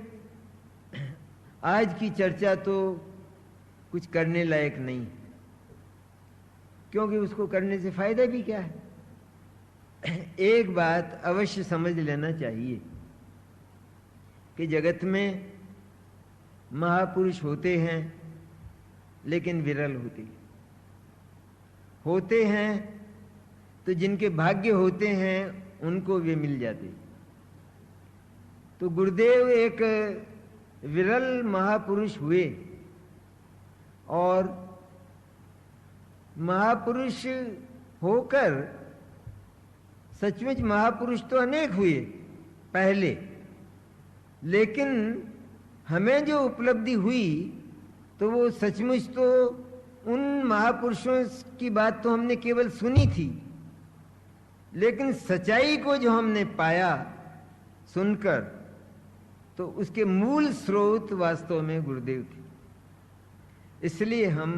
आज की चर्चा तो कुछ करने लायक नहीं, क्योंकि उसको करने से फायदा भी क्या है। एक बात अवश्य समझ लेना चाहिए कि जगत में महापुरुष होते हैं, लेकिन विरल होते हैं तो जिनके भाग्य होते हैं उनको वे मिल जाते। तो गुरुदेव एक विरल महापुरुष हुए, और महापुरुष होकर सचमुच महापुरुष तो अनेक हुए पहले, लेकिन हमें जो उपलब्धि हुई तो वो सचमुच तो उन महापुरुषों की बात तो हमने केवल सुनी थी, लेकिन सच्चाई को जो हमने पाया सुनकर, तो उसके मूल स्रोत वास्तव में गुरुदेव थे। इसलिए हम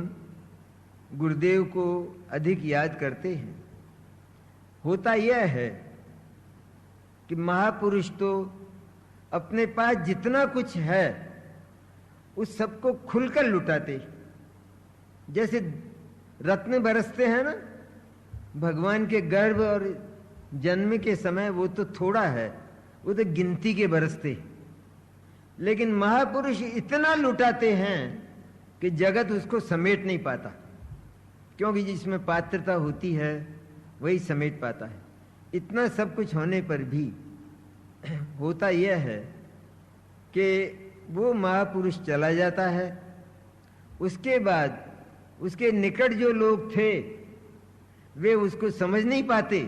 गुरुदेव को अधिक याद करते हैं। होता यह है कि महापुरुष तो अपने पास जितना कुछ है उस सबको खुलकर लुटाते। जैसे रत्न बरसते हैं ना, भगवान के गर्भ और जन्म के समय वो तो थोड़ा है, वो तो गिनती के बरसते, लेकिन महापुरुष इतना लुटाते हैं कि जगत उसको समेट नहीं पाता, क्योंकि जिसमें पात्रता होती है वही समेट पाता है। इतना सब कुछ होने पर भी होता यह है कि वो महापुरुष चला जाता है, उसके बाद उसके निकट जो लोग थे वे उसको समझ नहीं पाते।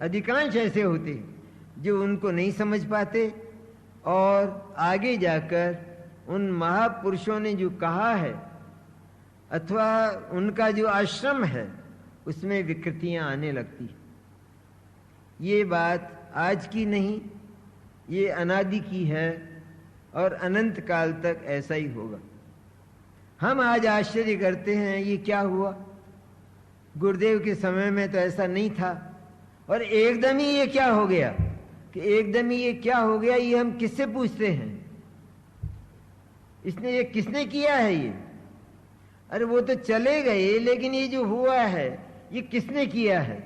अधिकांश ऐसे होते जो उनको नहीं समझ पाते, और आगे जाकर उन महापुरुषों ने जो कहा है अथवा उनका जो आश्रम है उसमें विकृतियां आने लगती। ये बात आज की नहीं, ये अनादि की है और अनंत काल तक ऐसा ही होगा। हम आज आश्चर्य करते हैं ये क्या हुआ, गुरुदेव के समय में तो ऐसा नहीं था, और एकदम ही ये क्या हो गया, कि एकदम ही ये क्या हो गया, ये हम किससे पूछते हैं, इसने ये किसने किया है ये? अरे वो तो चले गए, लेकिन ये जो हुआ है ये किसने किया है?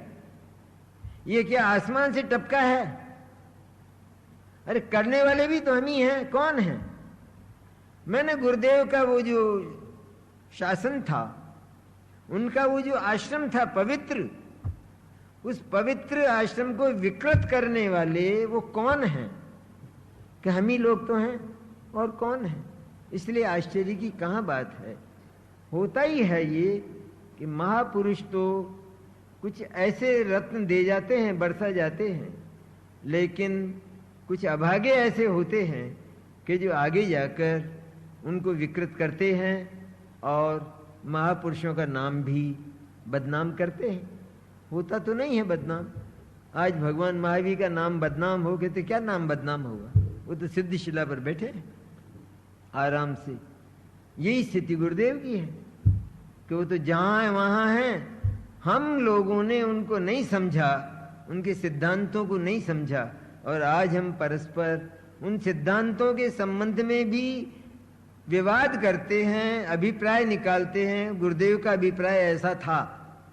ये क्या आसमान से टपका है? अरे करने वाले भी तो हम ही हैं। कौन है? मैंने गुरुदेव का वो जो शासन था, उनका वो जो आश्रम था पवित्र, उस पवित्र आश्रम को विकृत करने वाले वो कौन हैं? कि हम ही लोग तो हैं, और कौन है? इसलिए आश्चर्य की कहाँ बात है। होता ही है ये कि महापुरुष तो कुछ ऐसे रत्न दे जाते हैं, बरसा जाते हैं, लेकिन कुछ अभागे ऐसे होते हैं कि जो आगे जाकर उनको विकृत करते हैं और महापुरुषों का नाम भी बदनाम करते हैं। होता तो नहीं है बदनाम। आज भगवान महावीर का नाम बदनाम हो गए तो क्या नाम बदनाम होगा? वो तो सिद्ध शिला पर बैठे हैं आराम से। यही स्थिति गुरुदेव की है कि वो तो जहां है वहां है। हम लोगों ने उनको नहीं समझा, उनके सिद्धांतों को नहीं समझा, और आज हम परस्पर उन सिद्धांतों के संबंध में भी विवाद करते हैं, अभिप्राय निकालते हैं। गुरुदेव का अभिप्राय ऐसा था,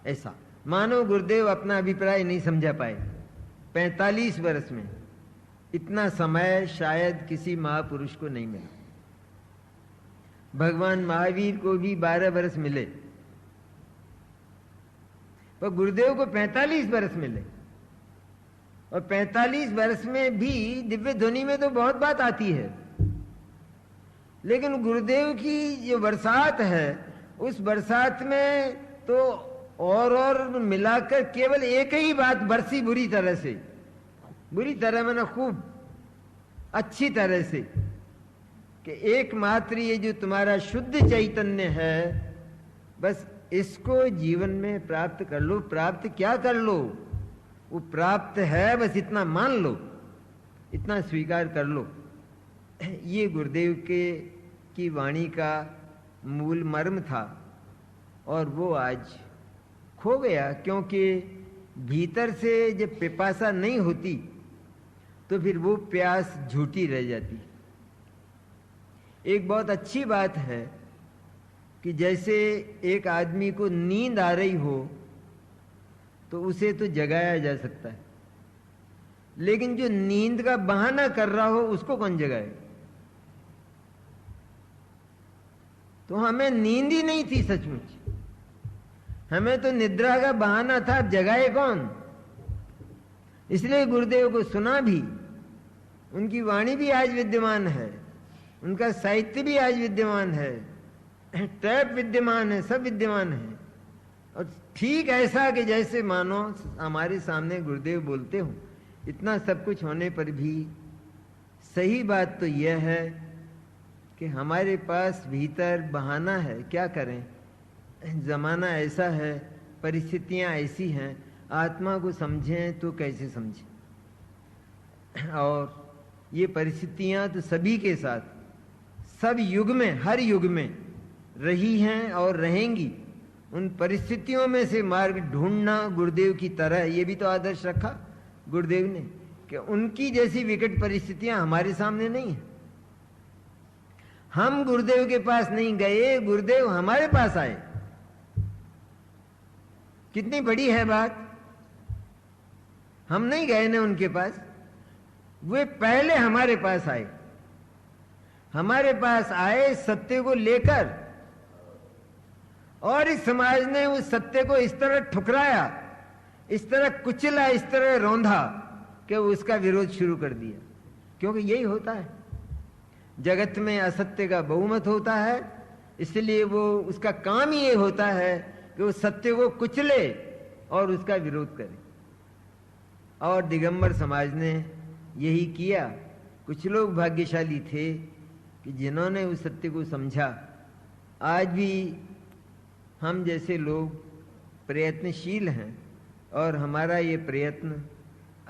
ऐसा मानो गुरुदेव अपना अभिप्राय नहीं समझा पाए। 45 वर्ष में इतना समय शायद किसी महापुरुष को नहीं मिला। भगवान महावीर को भी 12 वर्ष मिले, पर गुरुदेव को 45 वर्ष मिले, और 45 वर्ष में भी दिव्य ध्वनि में तो बहुत बात आती है, लेकिन गुरुदेव की जो बरसात है उस बरसात में तो और मिलाकर केवल एक ही बात बरसी, बुरी तरह से, बुरी तरह मैंने खूब अच्छी तरह से, कि एकमात्र ये जो तुम्हारा शुद्ध चैतन्य है, बस इसको जीवन में प्राप्त कर लो। प्राप्त क्या कर लो? वो प्राप्त है, बस इतना मान लो, इतना स्वीकार कर लो। ये गुरुदेव की वाणी का मूल मर्म था, और वो आज खो गया, क्योंकि भीतर से जब पिपासा नहीं होती तो फिर वो प्यास झूठी रह जाती। एक बहुत अच्छी बात है कि जैसे एक आदमी को नींद आ रही हो तो उसे तो जगाया जा सकता है, लेकिन जो नींद का बहाना कर रहा हो उसको कौन जगाए? तो हमें नींद ही नहीं थी सचमुच, हमें तो निद्रा का बहाना था, अब जगाए कौन? इसलिए गुरुदेव को सुना भी, उनकी वाणी भी आज विद्यमान है, उनका साहित्य भी आज विद्यमान है, टैप विद्यमान है, सब विद्यमान है। और ठीक ऐसा कि जैसे मानो हमारे सामने गुरुदेव बोलते हो। इतना सब कुछ होने पर भी सही बात तो यह है कि हमारे पास भीतर बहाना है। क्या करें, जमाना ऐसा है, परिस्थितियां ऐसी हैं, आत्मा को समझें तो कैसे समझें। और ये परिस्थितियां तो सभी के साथ, सब युग में, हर युग में रही हैं और रहेंगी। उन परिस्थितियों में से मार्ग ढूंढना गुरुदेव की तरह, ये भी तो आदर्श रखा गुरुदेव ने कि उनकी जैसी विकट परिस्थितियां हमारे सामने नहीं है। हम गुरुदेव के पास नहीं गए, गुरुदेव हमारे पास आए। कितनी बड़ी है बात। हम नहीं गए ना उनके पास, वे पहले हमारे पास आए। हमारे पास आए सत्य को लेकर, और इस समाज ने उस सत्य को इस तरह ठुकराया, इस तरह कुचला, इस तरह रौंधा कि उसका विरोध शुरू कर दिया। क्योंकि यही होता है, जगत में असत्य का बहुमत होता है, इसलिए वो उसका काम ही ये होता है कि वो सत्य को कुचले और उसका विरोध करे। और दिगंबर समाज ने यही किया। कुछ लोग भाग्यशाली थे कि जिन्होंने उस सत्य को समझा। आज भी हम जैसे लोग प्रयत्नशील हैं, और हमारा ये प्रयत्न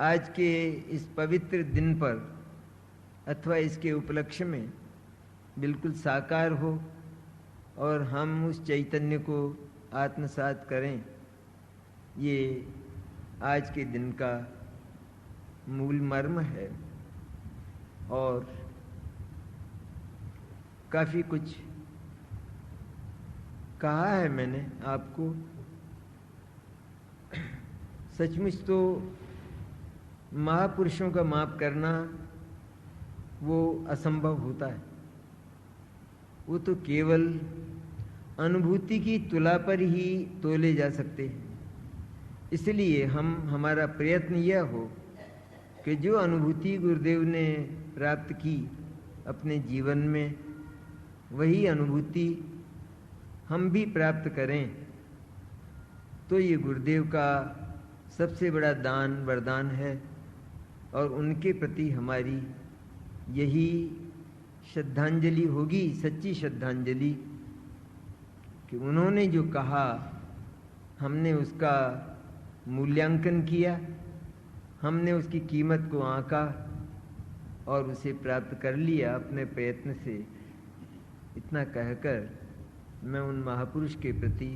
आज के इस पवित्र दिन पर अथवा इसके उपलक्ष्य में बिल्कुल साकार हो, और हम उस चैतन्य को आत्मसात करें। ये आज के दिन का मूल मर्म है। और काफी कुछ कहा है मैंने आपको। सचमुच तो महापुरुषों का माप करना वो असंभव होता है। वो तो केवल अनुभूति की तुला पर ही तोले जा सकते हैं। इसलिए हमारा प्रयत्न यह हो कि जो अनुभूति गुरुदेव ने प्राप्त की अपने जीवन में, वही अनुभूति हम भी प्राप्त करें। तो ये गुरुदेव का सबसे बड़ा दान वरदान है, और उनके प्रति हमारी यही श्रद्धांजलि होगी, सच्ची श्रद्धांजलि, कि उन्होंने जो कहा हमने उसका मूल्यांकन किया, हमने उसकी कीमत को आंका और उसे प्राप्त कर लिया अपने प्रयत्न से। इतना कहकर मैं उन महापुरुष के प्रति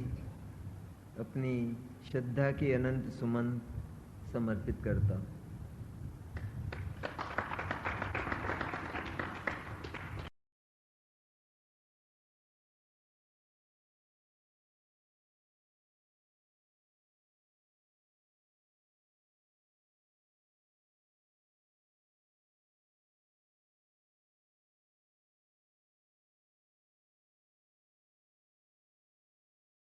अपनी श्रद्धा के अनंत सुमन समर्पित करता हूँ।